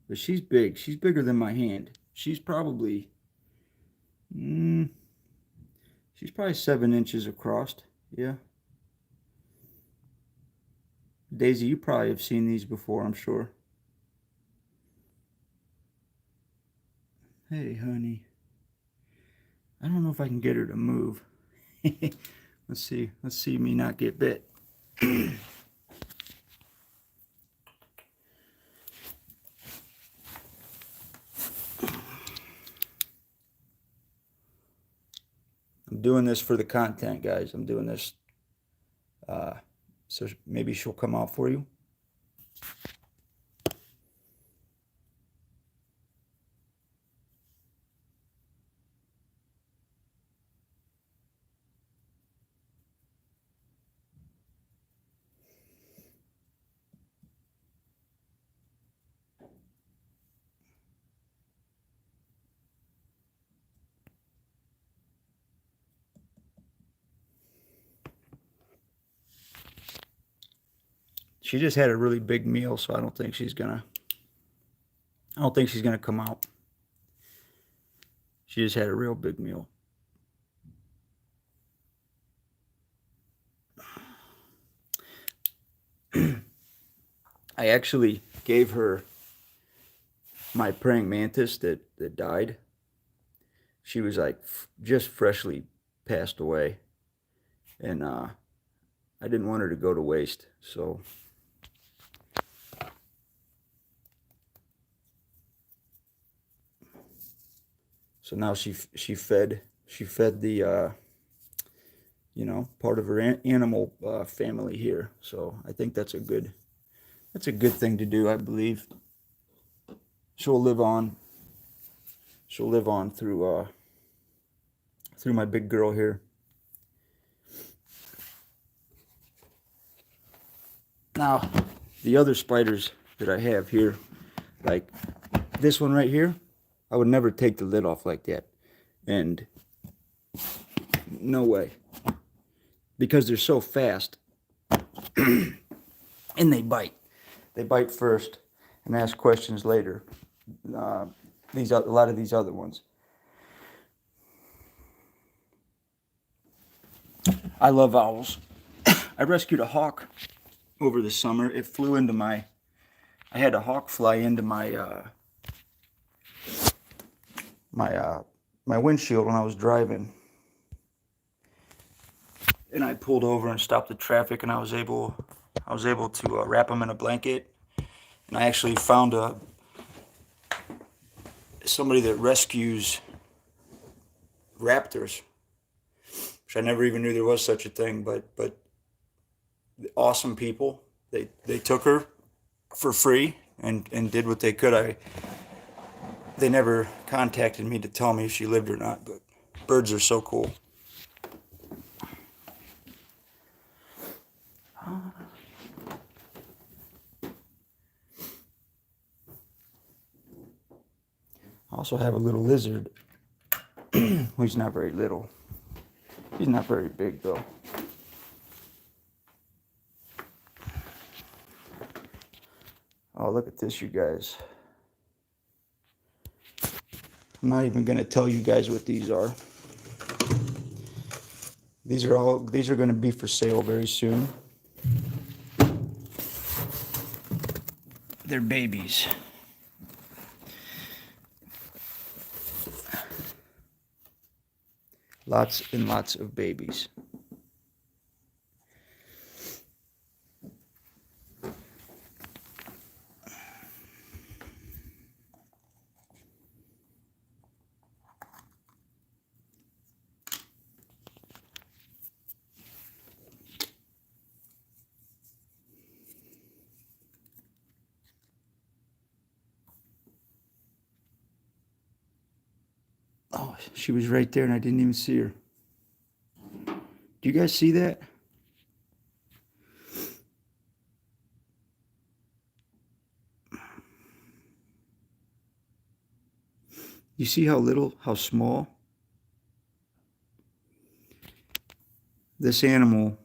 But she's big. She's bigger than my hand. She's probably 7 inches across. Yeah. Daisy, you probably have seen these before, I'm sure. Hey, honey. I don't know if I can get her to move. Let's see. Let's see me not get bit. I'm doing this for the content, guys. I'm doing this so maybe she'll come out for you. She just had a really big meal, so I don't think she's gonna come out. She just had a real big meal. I actually gave her my praying mantis that died. she was like just freshly passed away, and I didn't want her to go to waste. So now she fed the you know, part of her animal family here. So I think that's a good thing to do. I believe she'll live on. She'll live on through my big girl here. Now, the other spiders that I have here, like this one right here, I would never take the lid off like that. And no way. Because they're so fast. And they bite. They bite first and ask questions later. A lot of these other ones. I love owls. I rescued a hawk over the summer. It flew into I had a hawk fly into my windshield when I was driving. And I pulled over and stopped the traffic, and I was able to wrap him in a blanket. And I actually found somebody that rescues raptors, which I never even knew there was such a thing. But awesome people. They took her for free and did what they could. They never contacted me to tell me if she lived or not. But birds are so cool. I also have a little lizard. He's not very little. He's not very big though. Oh, look at this, you guys. I'm not even gonna tell you guys what these are. These are gonna be for sale very soon. They're babies. Lots and lots of babies. Oh, she was right there and I didn't even see her. Do you guys see that? You see how small? This animal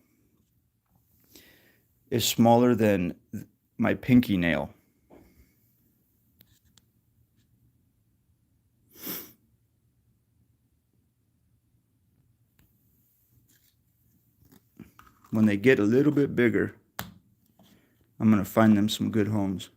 is smaller than my pinky nail. When they get a little bit bigger, I'm going to find them some good homes.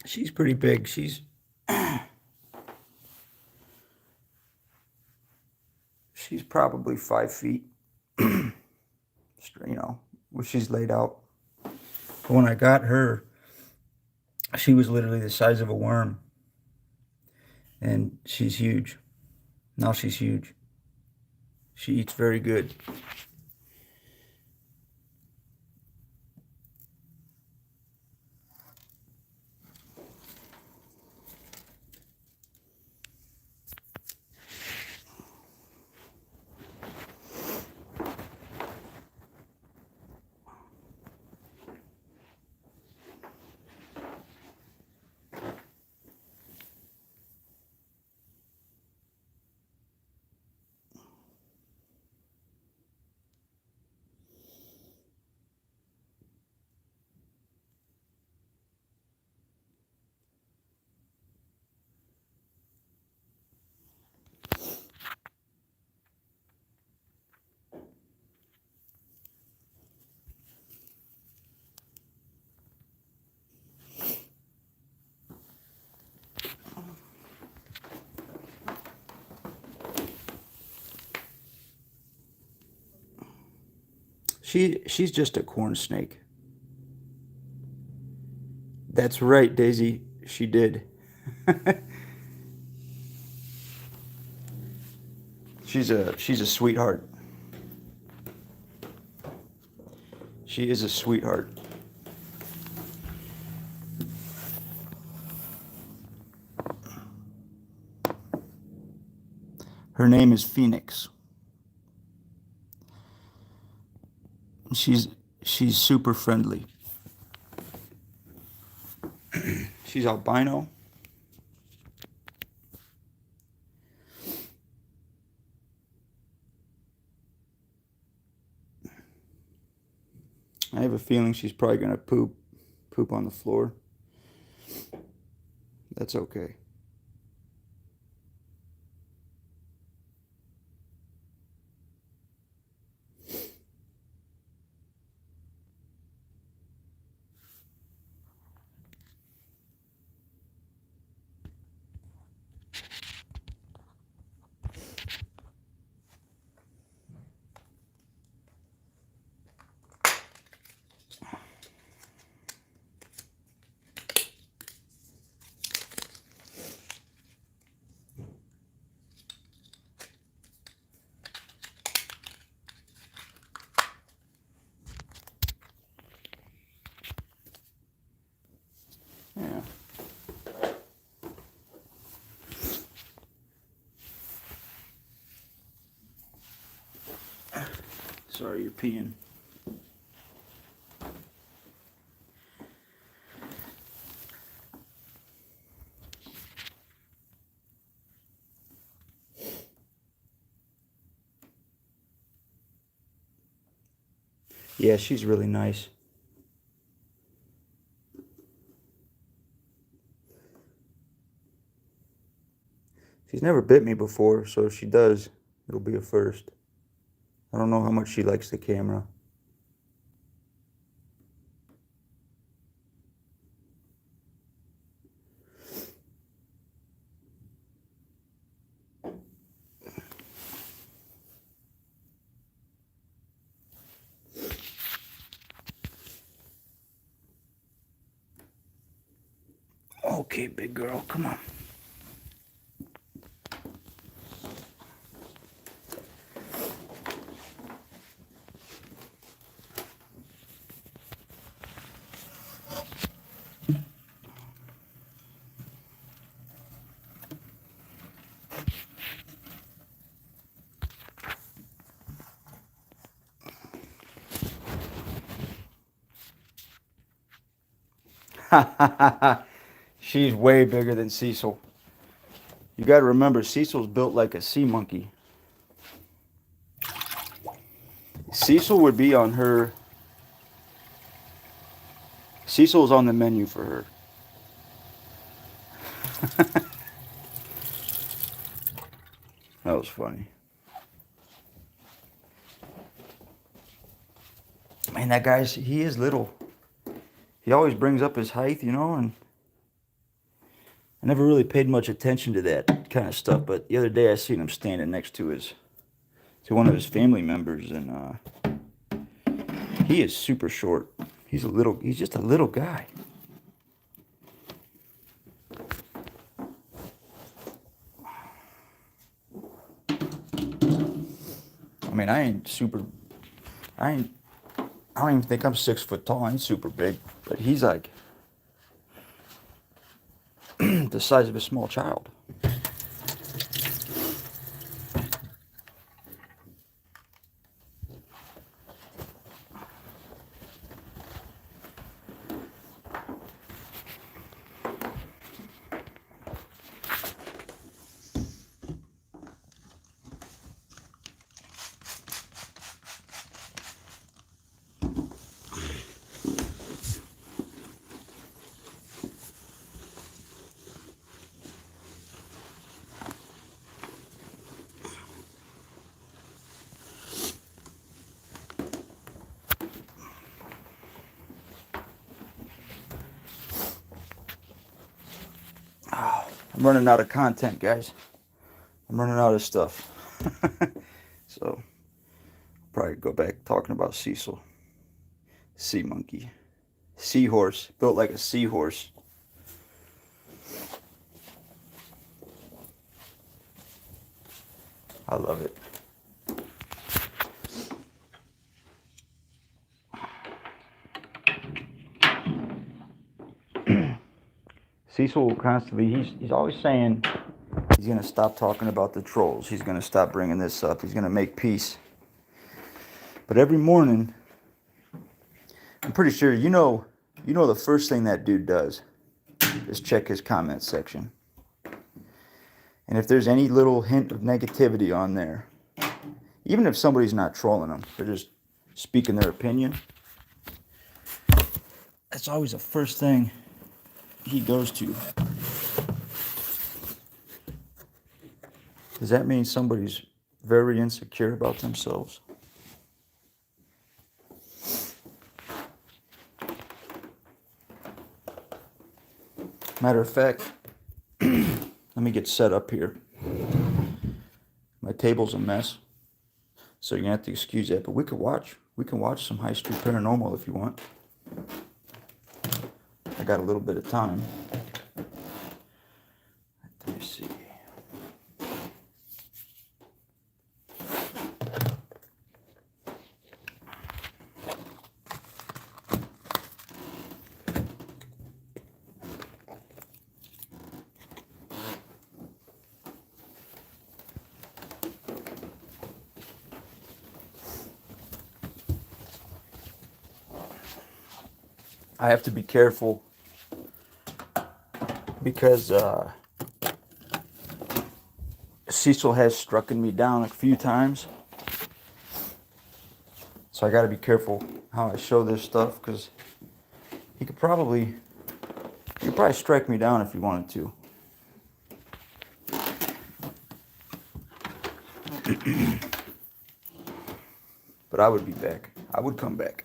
She's pretty big. She's probably 5 feet. You know, when she's laid out. But when I got her, she was literally the size of a worm. And she's huge. Now she's huge. She eats very good. She's just a corn snake. That's right, Daisy. She did. She's a sweetheart. She is a sweetheart. Her name is Phoenix. She's super friendly. She's albino. I have a feeling she's probably gonna poop on the floor. That's okay. Yeah. Sorry, you're peeing. Yeah, she's really nice. She's never bit me before, so if she does, it'll be a first. I don't know how much she likes the camera. Okay, big girl, come on. She's way bigger than Cecil. You gotta remember, Cecil's built like a sea monkey. Cecil would be on her. Cecil's on the menu for her. That was funny. Man, that guy's, he is little. He always brings up his height, you know, and I never really paid much attention to that kind of stuff, but the other day I seen him standing next to one of his family members, and he is super short. He's just a little guy. I mean, I don't even think I'm 6 foot tall. I ain't super big, but he's like the size of a small child. I'm running out of content, guys. I'm running out of stuff. So, probably go back talking about Cecil. Sea monkey. Seahorse. Built like a seahorse. I love it. Cecil will constantly, he's always saying he's going to stop talking about the trolls. He's going to stop bringing this up. He's going to make peace. But every morning, I'm pretty sure, you know the first thing that dude does is check his comment section. And if there's any little hint of negativity on there, even if somebody's not trolling them, they're just speaking their opinion, that's always the first thing he goes to. Does that mean somebody's very insecure about themselves? Matter of fact, let me get set up here. My table's a mess, so you're gonna have to excuse that. But we can watch some High Street Paranormal if you want. I got a little bit of time. Let me see. I have to be careful because Cecil has struck me down a few times. So I got to be careful how I show this stuff, because he could probably strike me down if he wanted to. But I would be back. I would come back.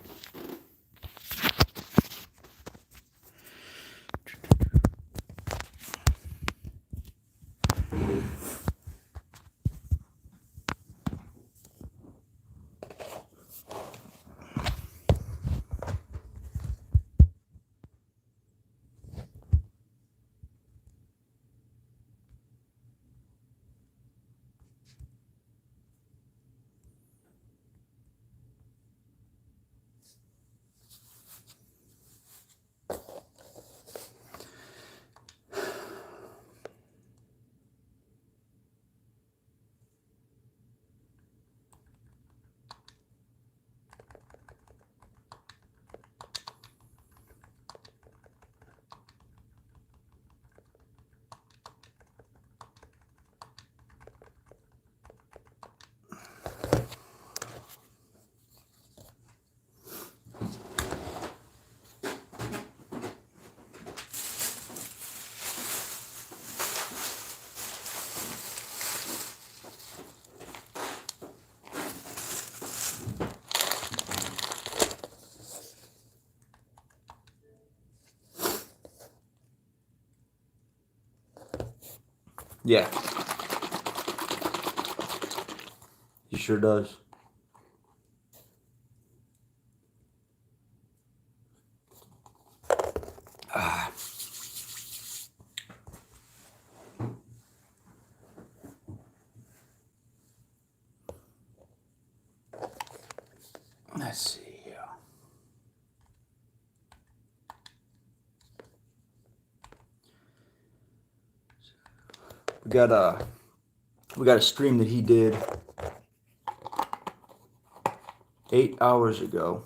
Yeah. He sure does. Ah. Let's see here. We got a stream that he did 8 hours ago.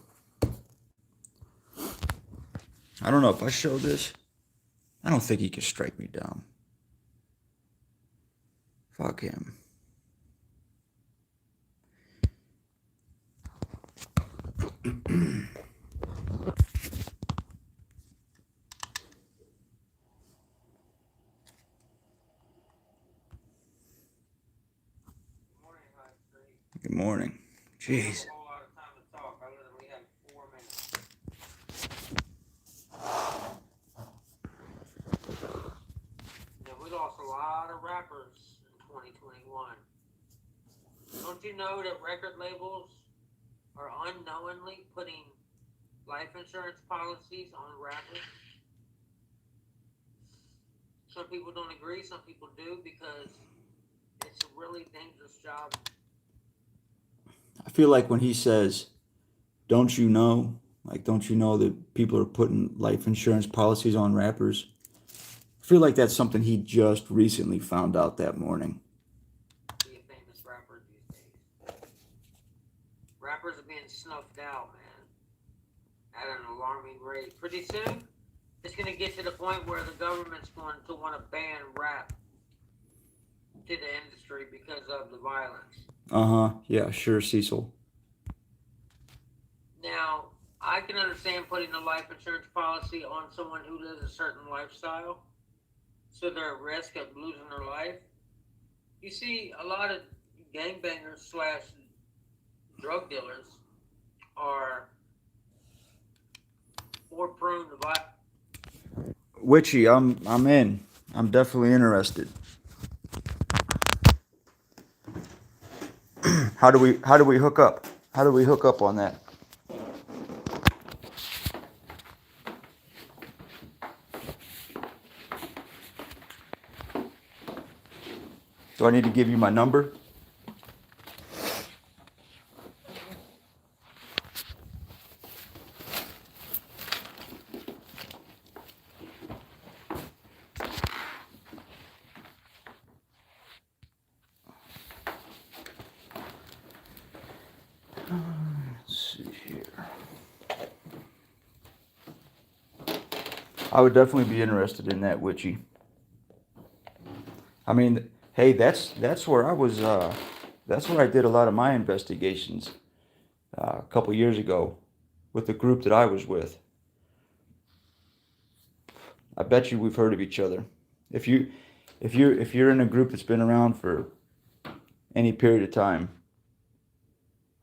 I don't know if I show this. I don't think he can strike me down. Fuck him. Good morning. Jeez. We lost a lot of rappers in 2021. Don't you know that record labels are unknowingly putting life insurance policies on rappers? Some people don't agree, some people do, because it's a really dangerous job. I feel like when he says, don't you know? Like, don't you know that people are putting life insurance policies on rappers? I feel like that's something he just recently found out that morning. Be a famous rapper these days. Rappers are being snuffed out, man, at an alarming rate. Pretty soon, it's going to get to the point where the government's going to want to ban rap to the industry because of the violence. Uh-huh. Yeah, sure, Cecil. Now, I can understand putting a life insurance policy on someone who lives a certain lifestyle, so they're at risk of losing their life. You see, a lot of gangbangers slash drug dealers are more prone to violence. Witchy, I'm in. I'm definitely interested. How do we hook up? How do we hook up on that? Do I need to give you my number? Let's see here. I would definitely be interested in that, Witchy. I mean, hey, that's where I was. That's where I did a lot of my investigations a couple years ago with the group that I was with. I bet you we've heard of each other. If you're in a group that's been around for any period of time,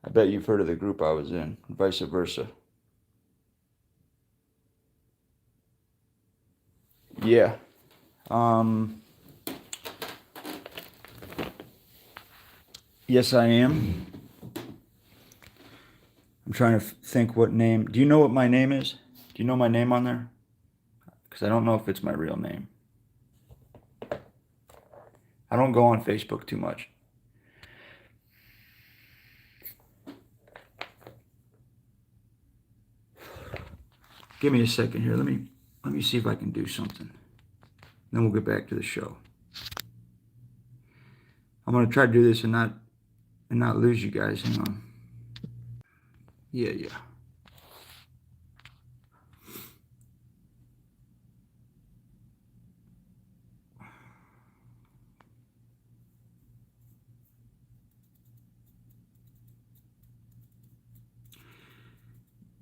I bet you've heard of the group I was in, and vice versa. Yeah. Yes, I am. I'm trying to think what name. Do you know what my name is? Do you know my name on there? Because I don't know if it's my real name. I don't go on Facebook too much. Give me a second here. Let me see if I can do something. Then we'll get back to the show. I'm gonna try to do this and not lose you guys. Hang on. Yeah.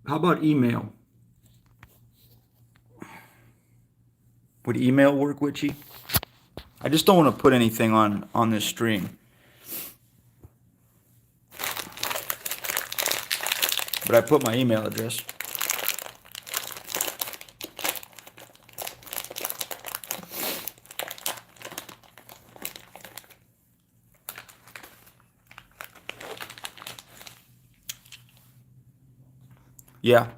How about email? Would email work, Witchy? I just don't want to put anything on this stream. But I put my email address. Yeah.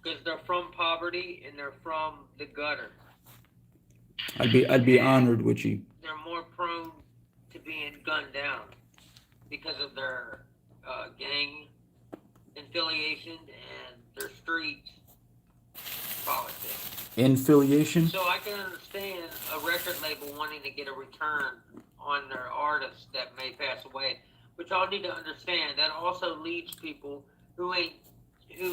Because they're from poverty and they're from the gutter. I'd be honored with you. They're more prone to being gunned down because of their gang affiliation and their street politics. Infiliation? So I can understand a record label wanting to get a return on their artists that may pass away, but y'all need to understand that also leads people who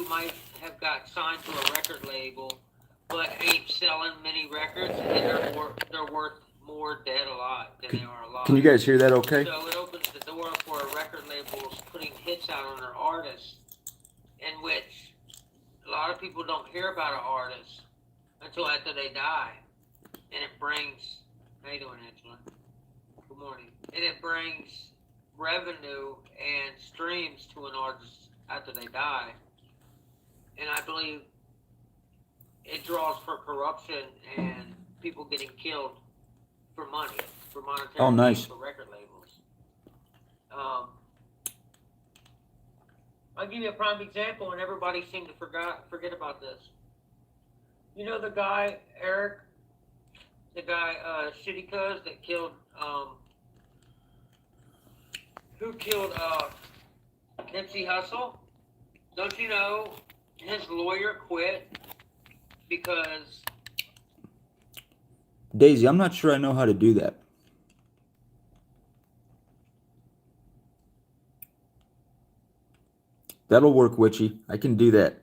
might have got signed to a record label but ain't selling many records, and they're worth more dead alive than they are alive. Can you guys hear that okay? So it opens the door for record labels putting hits out on their artists, in which a lot of people don't hear about an artist until after they die. And it brings, how you doing, Angela? Good morning. And it brings revenue and streams to an artist after they die. And I believe it draws for corruption and people getting killed for money, for monetary Oh, nice. gain for record labels. I'll give you a prime example, and everybody seemed to forget about this. You know the guy, Eric? The guy, Shitty Cuz, that killed, who killed, Nipsey Hussle? Don't you know his lawyer quit because... Daisy, I'm not sure I know how to do that. That'll work, Witchy. I can do that.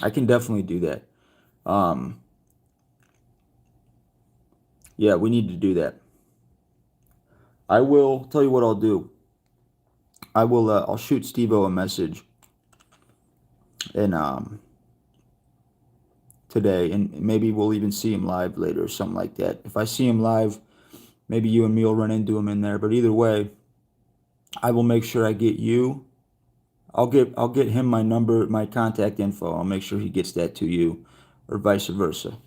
I can definitely do that. Yeah, we need to do that. I will tell you what I'll do. I'll shoot Steve-O a message and today, and maybe we'll even see him live later or something like that. If I see him live, maybe you and me will run into him in there. But either way, I will make sure I get you. I'll get him my number, my contact info. I'll make sure he gets that to you, or vice versa.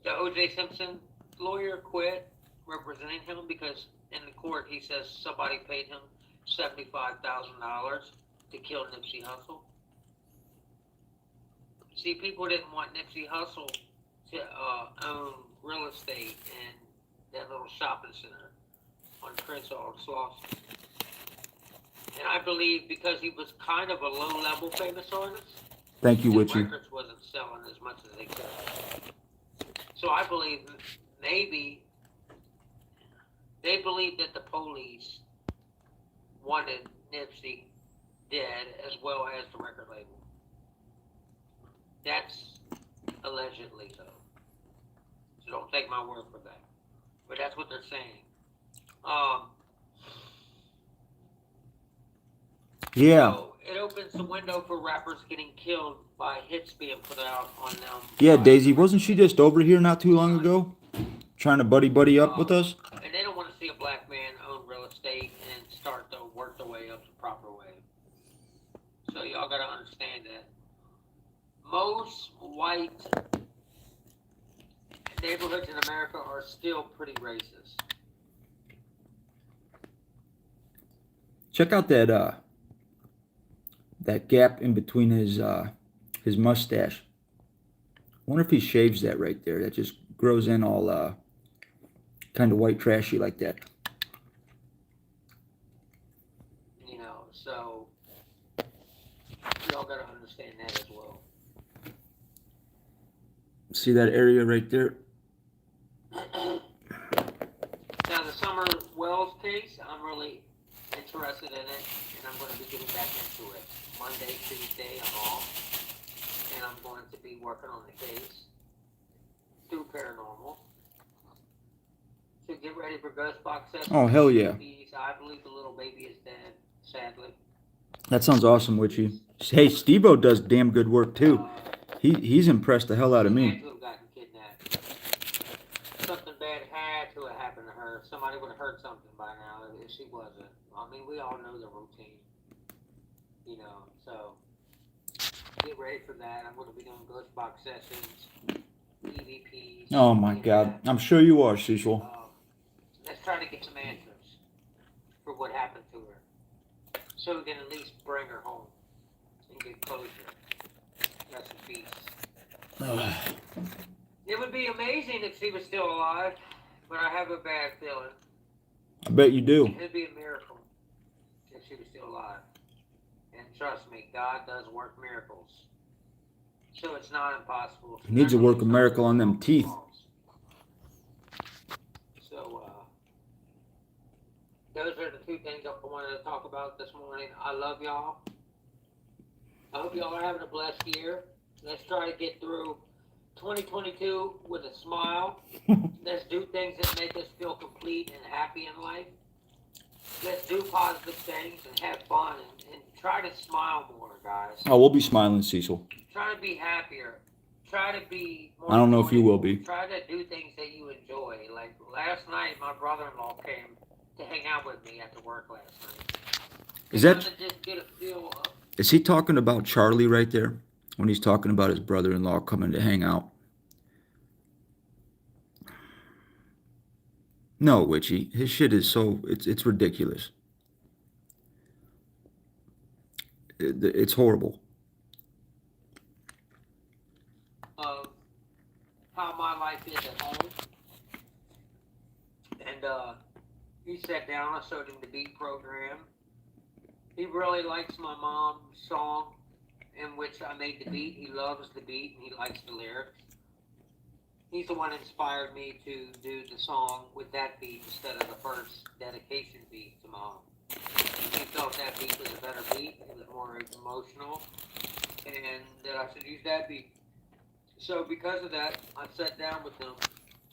The O.J. Simpson lawyer quit representing him because in the court he says somebody paid him $75,000 to kill Nipsey Hussle. See, people didn't want Nipsey Hussle to own real estate in that little shopping center on Crenshaw and Slauson. And I believe because he was kind of a low-level famous artist, Thank you, his Witchy. records wasn't selling as much as they could. So I believe maybe they believe that the police wanted Nipsey dead as well as the record label. That's allegedly so. So don't take my word for that. But that's what they're saying. Yeah. So it opens the window for rappers getting killed by hits being put out on them. Yeah, Daisy, wasn't she just over here not too long ago? Trying to buddy up with us? And they don't want to see a black man own real estate and start to work their way up the proper way. So y'all got to understand that. Most white neighborhoods in America are still pretty racist. Check out that gap in between his mustache. I wonder if he shaves that right there. That just grows in all kind of white trashy like that. You know, so y'all got to understand that as well. See that area right there? Now the Summer Wells case, I'm really interested in it, and I'm going to be getting back into it. Monday, Tuesday, I'm off, and I'm going to be working on the case through paranormal. So get ready for ghost box sessions. Oh, hell yeah. I believe the little baby is dead, sadly. That sounds awesome, Witchy. Hey, Steve-O does damn good work too. He's impressed the hell out of me. Had to have gotten kidnapped. Something bad had to have happened to her. Somebody would have heard something by now if she wasn't. I mean, we all know the routine. You know, so get ready for that. I'm going to be doing ghost box sessions, EVPs. Oh my God, I'm sure you are, Cecil. Let's try to get some answers for what happened to her, so we can at least bring her home and get closure. Rest in peace. It would be amazing if she was still alive, but I have a bad feeling. I bet you do. It'd be a miracle if she was still alive. And trust me, God does work miracles. So it's not impossible. He needs to work a miracle on them teeth. So, those are the two things I wanted to talk about this morning. I love y'all. I hope y'all are having a blessed year. Let's try to get through 2022 with a smile. Let's do things that make us feel complete and happy in life. Let's do positive things and have fun and try to smile more, guys. Oh, we'll be smiling, Cecil. Try to be happier. Try to be more I don't know if you will joyful. be. Try to do things that you enjoy. Like last night, my brother-in-law came to hang out with me after work last night. Is that- To just get a feel of, Is he talking about Charlie right there? When he's talking about his brother-in-law coming to hang out? No, Witchy. His shit is so... It's ridiculous. It's horrible. of how my life is at home. And he sat down, I showed him the beat program. He really likes my mom's song in which I made the beat. He loves the beat and he likes the lyrics. He's the one that inspired me to do the song with that beat instead of the first dedication beat to mom. He felt that beat was a better beat, it was more emotional, and that I should use that beat. So because of that, I sat down with him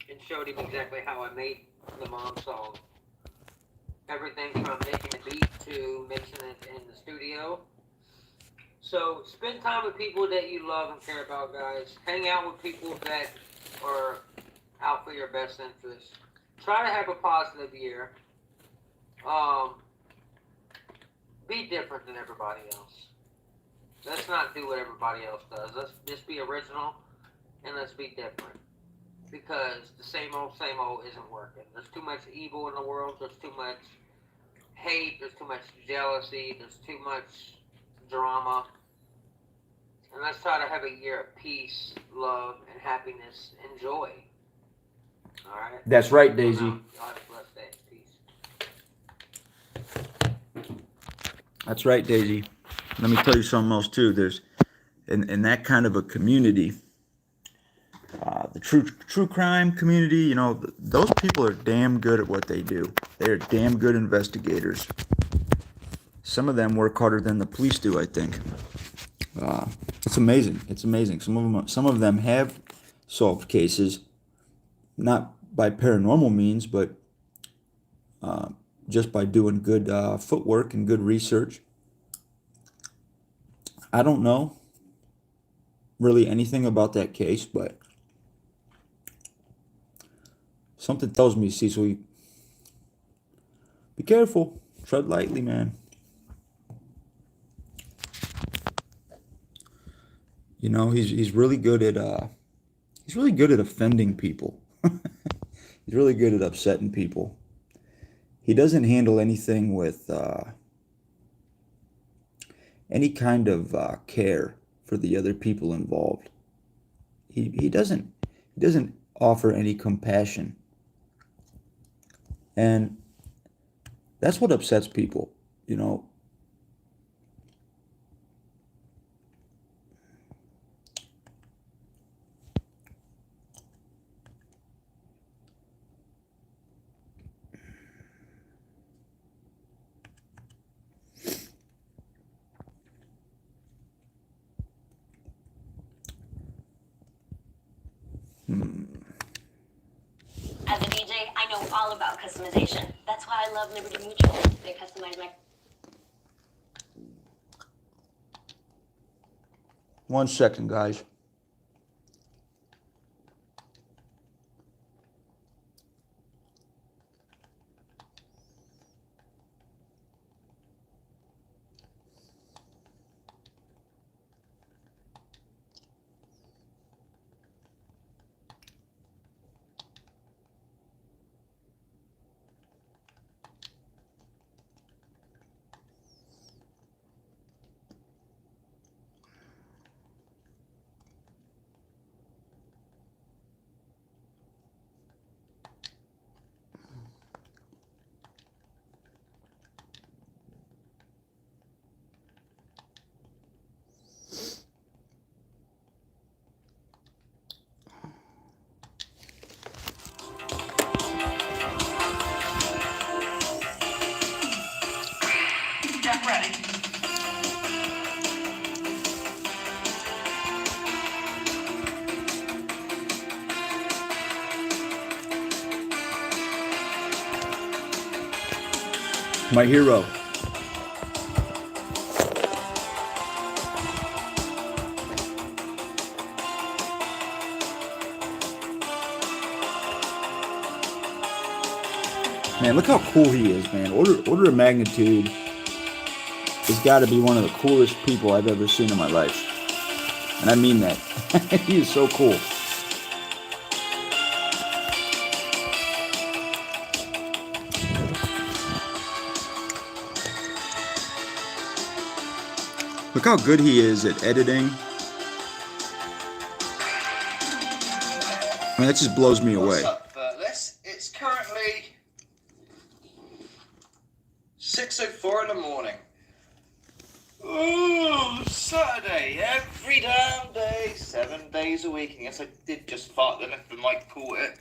and showed him exactly how I made the mom song. Everything from making the beat to mixing it in the studio. So spend time with people that you love and care about, guys. Hang out with people that are out for your best interest. Try to have a positive year. Be different than everybody else. Let's not do what everybody else does. Let's just be original and let's be different. Because the same old isn't working. There's too much evil in the world. There's too much hate. There's too much jealousy. There's too much drama. And let's try to have a year of peace, love, and happiness and joy. All right? That's right, Daisy. Y'all have a blessed day. Peace. That's right, Daisy. Let me tell you something else too. There's in that kind of a community, the true crime community. You know, those people are damn good at what they do. They are damn good investigators. Some of them work harder than the police do, I think. It's amazing. It's amazing. Some of them have solved cases, not by paranormal means, but just by doing good footwork and good research. I don't know really anything about that case, but something tells me, Cecil, be careful. Tread lightly, man. You know, he's really good at offending people. He's really good at upsetting people. He doesn't handle anything with any kind of care for the other people involved. He doesn't offer any compassion, and that's what upsets people. You know. As a DJ, I know all about customization. That's why I love Liberty Mutual. They customize my... 1 second, guys. My hero. Man, look how cool he is, man. Order of Magnitude has got to be one of the coolest people I've ever seen in my life. And I mean that. He is so cool. Look how good he is at editing. I mean, that just blows me away. What's up, Fertless? It's currently 6:04 in the morning. Ooh, Saturday, every damn day, 7 days a week. And yes, I did just fart then if the mic caught it.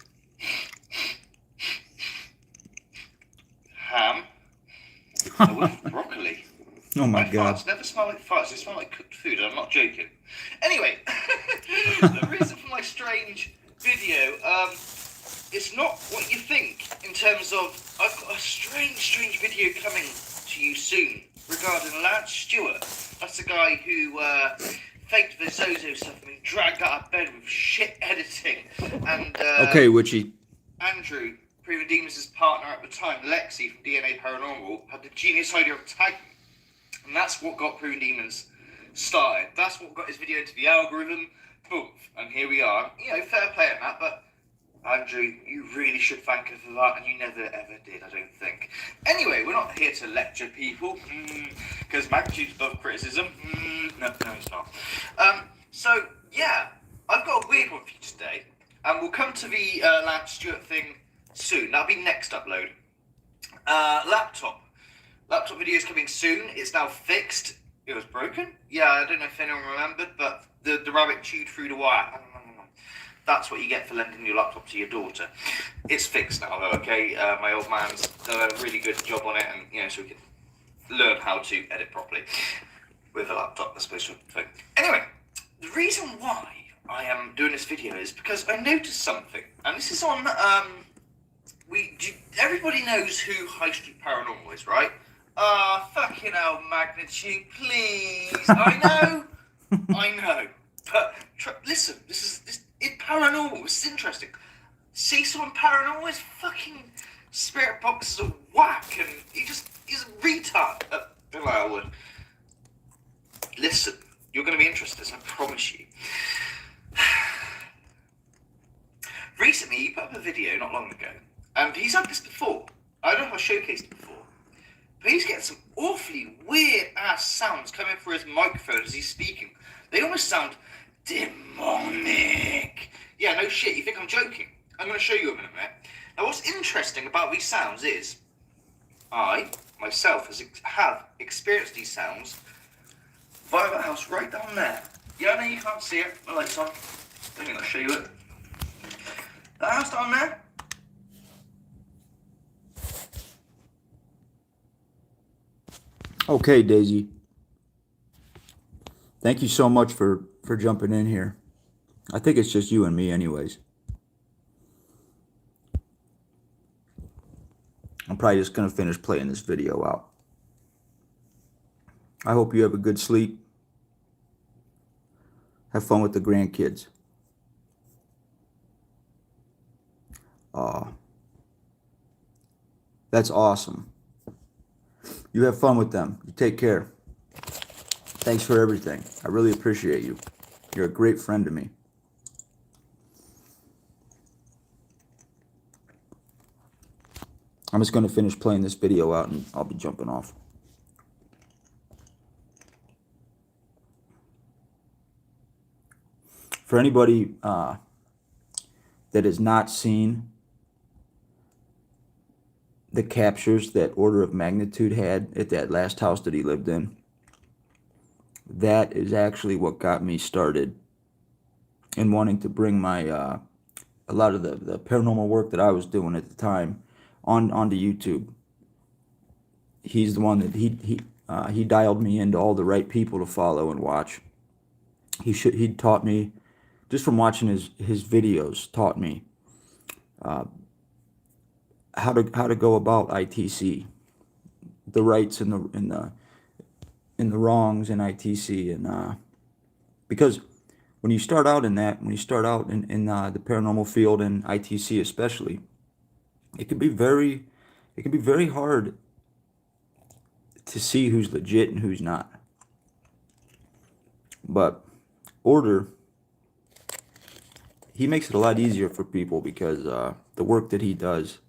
Ham. With broccoli. Oh my God. Farts never smell like farts, they smell like cooked food, I'm not joking. Anyway, the reason for my strange video, it's not what you think in terms of, I've got a strange video coming to you soon regarding Lance Stewart. That's the guy who faked the Zozo stuff and been dragged out of bed with shit editing. And Okay, Witchy. Andrew, Proven Demons' partner at the time, Lexi from DNA Paranormal, had the genius idea of tagging. And that's what got Proven Demons started. That's what got his video into the algorithm. Boom. And here we are. You know, fair play on that, but Andrew, you really should thank her for that, and you never ever did, I don't think. Anyway, we're not here to lecture people, because magnitude's above criticism. No, it's not. So, yeah, I've got a weird one for you today, and we'll come to the Lance Stewart thing soon. That'll be next upload. Laptop video is coming soon. It's now fixed. It was broken. Yeah, I don't know if anyone remembered, but the rabbit chewed through the wire. That's what you get for lending your laptop to your daughter. It's fixed now, though. Okay, my old man's done a really good job on it, and you know, so we can learn how to edit properly with a laptop as opposed to a phone. Anyway, the reason why I am doing this video is because I noticed something, and this is on everybody knows who High Street Paranormal is, right? Fucking hell, Magnitude, please. I know. But listen, this is paranormal. This is interesting. See someone paranormal, his fucking spirit box is a whack, and he's a retard. Bill Elwood. Listen, you're going to be interested, I promise you. Recently, he put up a video not long ago, and he's had this before. I don't know if I showcased it before. But he's getting some awfully weird-ass sounds coming through his microphone as he's speaking. They almost sound demonic. Yeah, no shit, you think I'm joking? I'm going to show you in a minute. Now, what's interesting about these sounds is I, myself, have experienced these sounds via the house right down there. Yeah, I know you can't see it. My light's on. I'm going to show you it. That house down there? Okay, Daisy. Thank you so much for jumping in here. I think it's just you and me anyways. I'm probably just going to finish playing this video out. I hope you have a good sleep. Have fun with the grandkids. That's awesome. You have fun with them. You take care. Thanks for everything. I really appreciate you. You're a great friend to me. I'm just going to finish playing this video out and I'll be jumping off. For anybody that has not seen the captures that Order of Magnitude had at that last house that he lived in, that is actually what got me started in wanting to bring my a lot of the paranormal work that I was doing at the time onto YouTube. He's the one that he dialed me into all the right people to follow and watch. He taught me, just from watching his videos, taught me how to go about ITC, the rights and the wrongs in ITC, and because when you start out in the paranormal field and ITC especially, it can be very hard to see who's legit and who's not. But Order, he makes it a lot easier for people because the work that he does.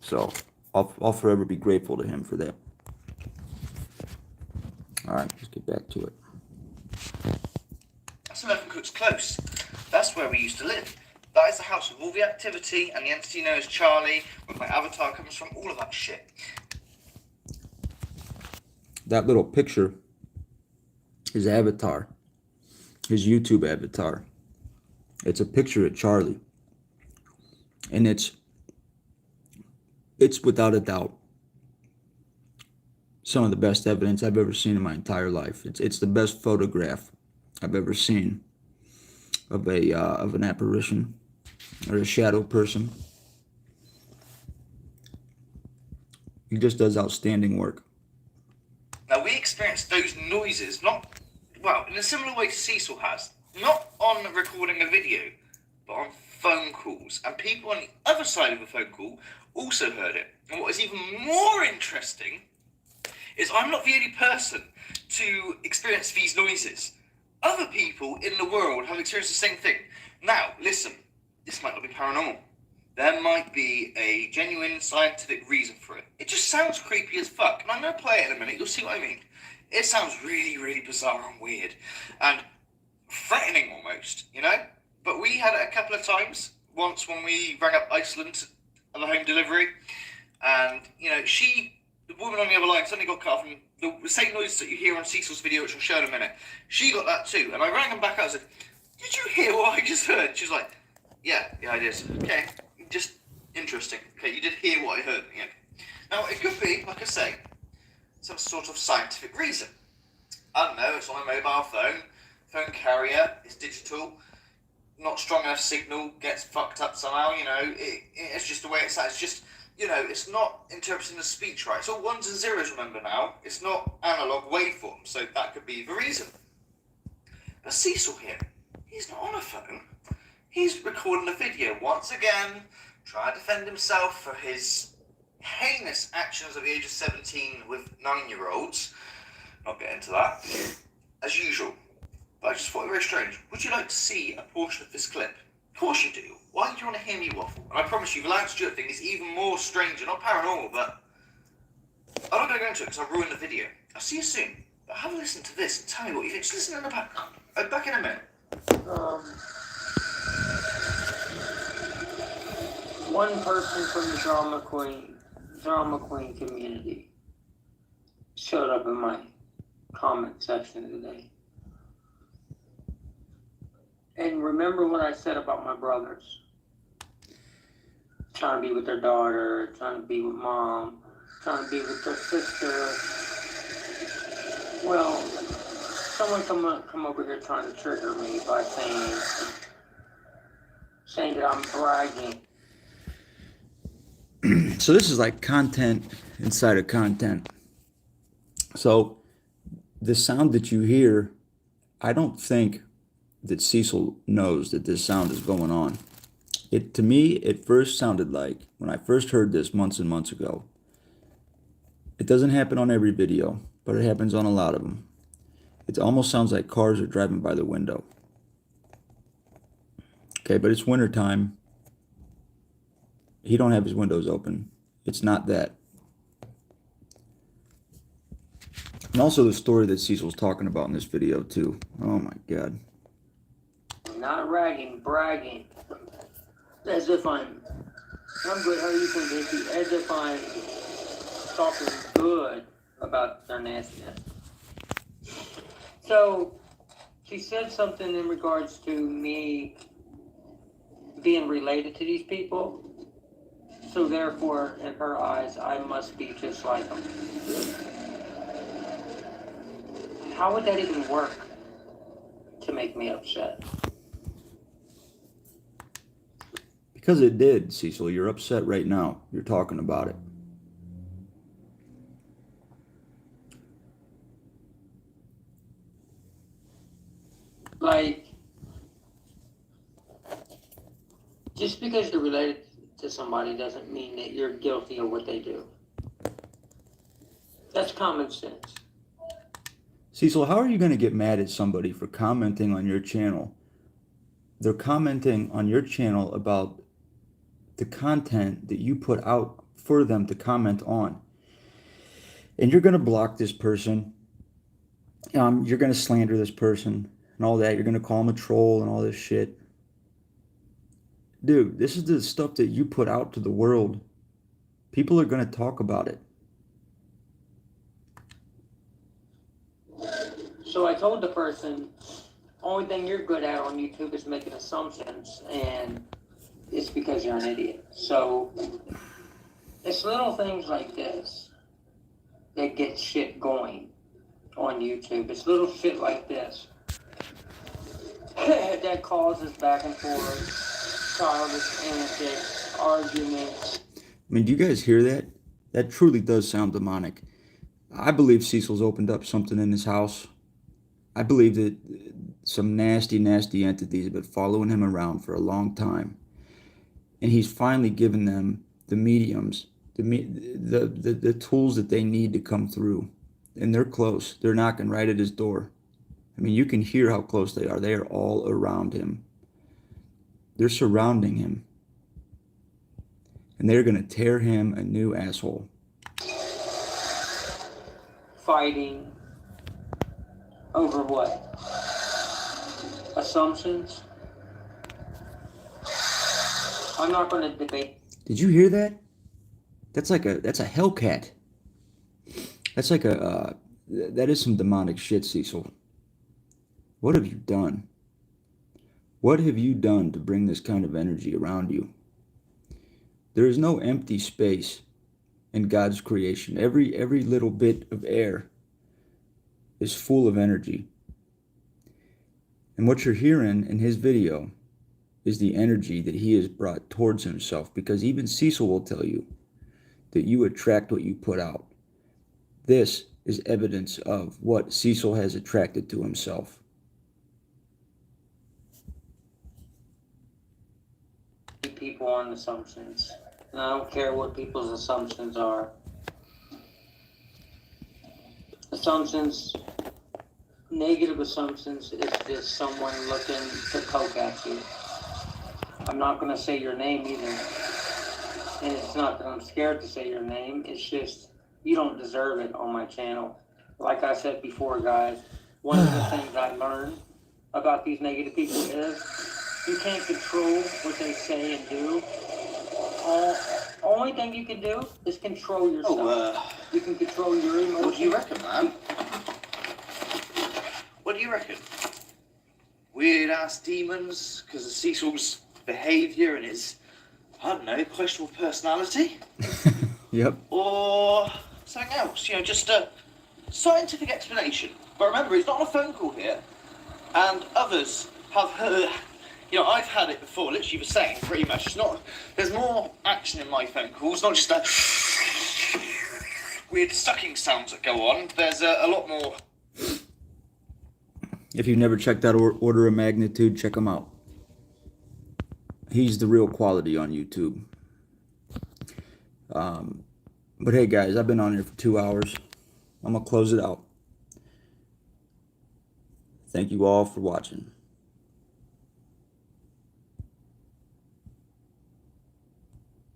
So I'll forever be grateful to him for that. All right, let's get back to it. That's 11 Cooks Close. That's where we used to live. That is the house with all the activity and the entity known as Charlie, where my avatar comes from, all of that shit. That little picture, his avatar, his YouTube avatar, it's a picture of Charlie. And it's without a doubt some of the best evidence I've ever seen in my entire life. It's the best photograph I've ever seen of an apparition or a shadow person. He just does outstanding work. Now, we experienced those noises, in a similar way to Cecil has, not on recording a video, but on phone calls. And people on the other side of the phone call also heard it. And what is even more interesting is I'm not the only person to experience these noises. Other people in the world have experienced the same thing. Now, listen, this might not be paranormal. There might be a genuine scientific reason for it. It just sounds creepy as fuck. And I'm going to play it in a minute. You'll see what I mean. It sounds really, really bizarre and weird. And threatening almost, you know? But we had it a couple of times. Once when we rang up Iceland at the home delivery. And, you know, the woman on the other line suddenly got cut off. And the same noise that you hear on Cecil's video, which I'll show in a minute, she got that too. And I rang them back up and said, "Did you hear what I just heard?" She was like, yeah, I did. Okay, just interesting. Okay, you did hear what I heard. Yeah. Now, it could be, like I say, some sort of scientific reason. I don't know, it's on a mobile phone carrier, it's digital, not strong enough signal, gets fucked up somehow, you know, it's just the way it's at. It's just, you know, it's not interpreting the speech right. It's all ones and zeros, remember now. It's not analog waveform, so that could be the reason. But Cecil here, he's not on a phone. He's recording a video once again, trying to defend himself for his heinous actions at the age of 17 with 9-year-olds. Not get into that, as usual. But I just thought it very strange. Would you like to see a portion of this clip? Of course you do. Why do you want to hear me waffle? And I promise you, the Lance Stewart thing is even more stranger, not paranormal, but I'm not going to go into it because I'll ruin the video. I'll see you soon. But have a listen to this and tell me what you think. Just listen in the background. I'll be back in a minute. One person from the drama queen community showed up in my comment section today. And remember what I said about my brothers? Trying to be with their daughter, trying to be with mom, trying to be with their sister. Well, someone come over here trying to trigger me by saying that I'm bragging. So this is like content inside of content. So the sound that you hear, I don't think that Cecil knows that this sound is going on. To me, it first sounded like, when I first heard this months and months ago, it doesn't happen on every video, but it happens on a lot of them. It almost sounds like cars are driving by the window. Okay, but it's wintertime. He don't have his windows open. It's not that. And also the story that Cecil's talking about in this video too. Oh my God. Not ragging, bragging. As if I'm good, how are you doing, Daisy? As if I'm talking good about their nastiness. So, she said something in regards to me being related to these people. So therefore, in her eyes, I must be just like them. How would that even work to make me upset? Because it did, Cecil. You're upset right now. You're talking about it. Like, just because you're related to somebody doesn't mean that you're guilty of what they do. That's common sense. Cecil, how are you going to get mad at somebody for commenting on your channel? They're commenting on your channel about the content that you put out for them to comment on. And you're going to block this person. You're going to slander this person and all that. You're going to call them a troll and all this shit. Dude, this is the stuff that you put out to the world. People are going to talk about it. So I told the person, only thing you're good at on YouTube is making assumptions, and it's because you're an idiot. So it's little things like this that get shit going on YouTube. It's little shit like this that causes back and forth, childish antics, arguments. I mean, do you guys hear that? That truly does sound demonic. I believe Cecil's opened up something in his house. I believe that some nasty, nasty entities have been following him around for a long time. And he's finally given them the mediums, the tools that they need to come through. And they're close. They're knocking right at his door. I mean, you can hear how close they are. They are all around him. They're surrounding him. And they're going to tear him a new asshole. Fighting over what? Assumptions? I'm not going to debate. Did you hear that? That's a Hellcat. That's like that is some demonic shit, Cecil. What have you done? What have you done to bring this kind of energy around you? There is no empty space in God's creation. Every little bit of air is full of energy. And what you're hearing in his video is the energy that he has brought towards himself, because even Cecil will tell you that you attract what you put out. This is evidence of what Cecil has attracted to himself. People on assumptions. And I don't care what people's assumptions are. Assumptions, negative assumptions, is just someone looking to poke at you. I'm not going to say your name either. And it's not that I'm scared to say your name. It's just, you don't deserve it on my channel. Like I said before, guys, one of the things I learned about these negative people is you can't control what they say and do. Only thing you can do is control yourself. You can control your emotions. What do you reckon, man? What do you reckon? Weird ass demons because of Cecil's behaviour and his, I don't know, questionable personality? Yep. Or something else, just a scientific explanation. But remember, he's not on a phone call here. And others have heard, I've had it before, literally the same, pretty much. It's not, there's more action in my phone calls, not just that weird sucking sounds that go on. There's a lot more. If you've never checked out Order of Magnitude, check him out. He's the real quality on YouTube. But hey guys, I've been on here for 2 hours. I'm going to close it out. Thank you all for watching.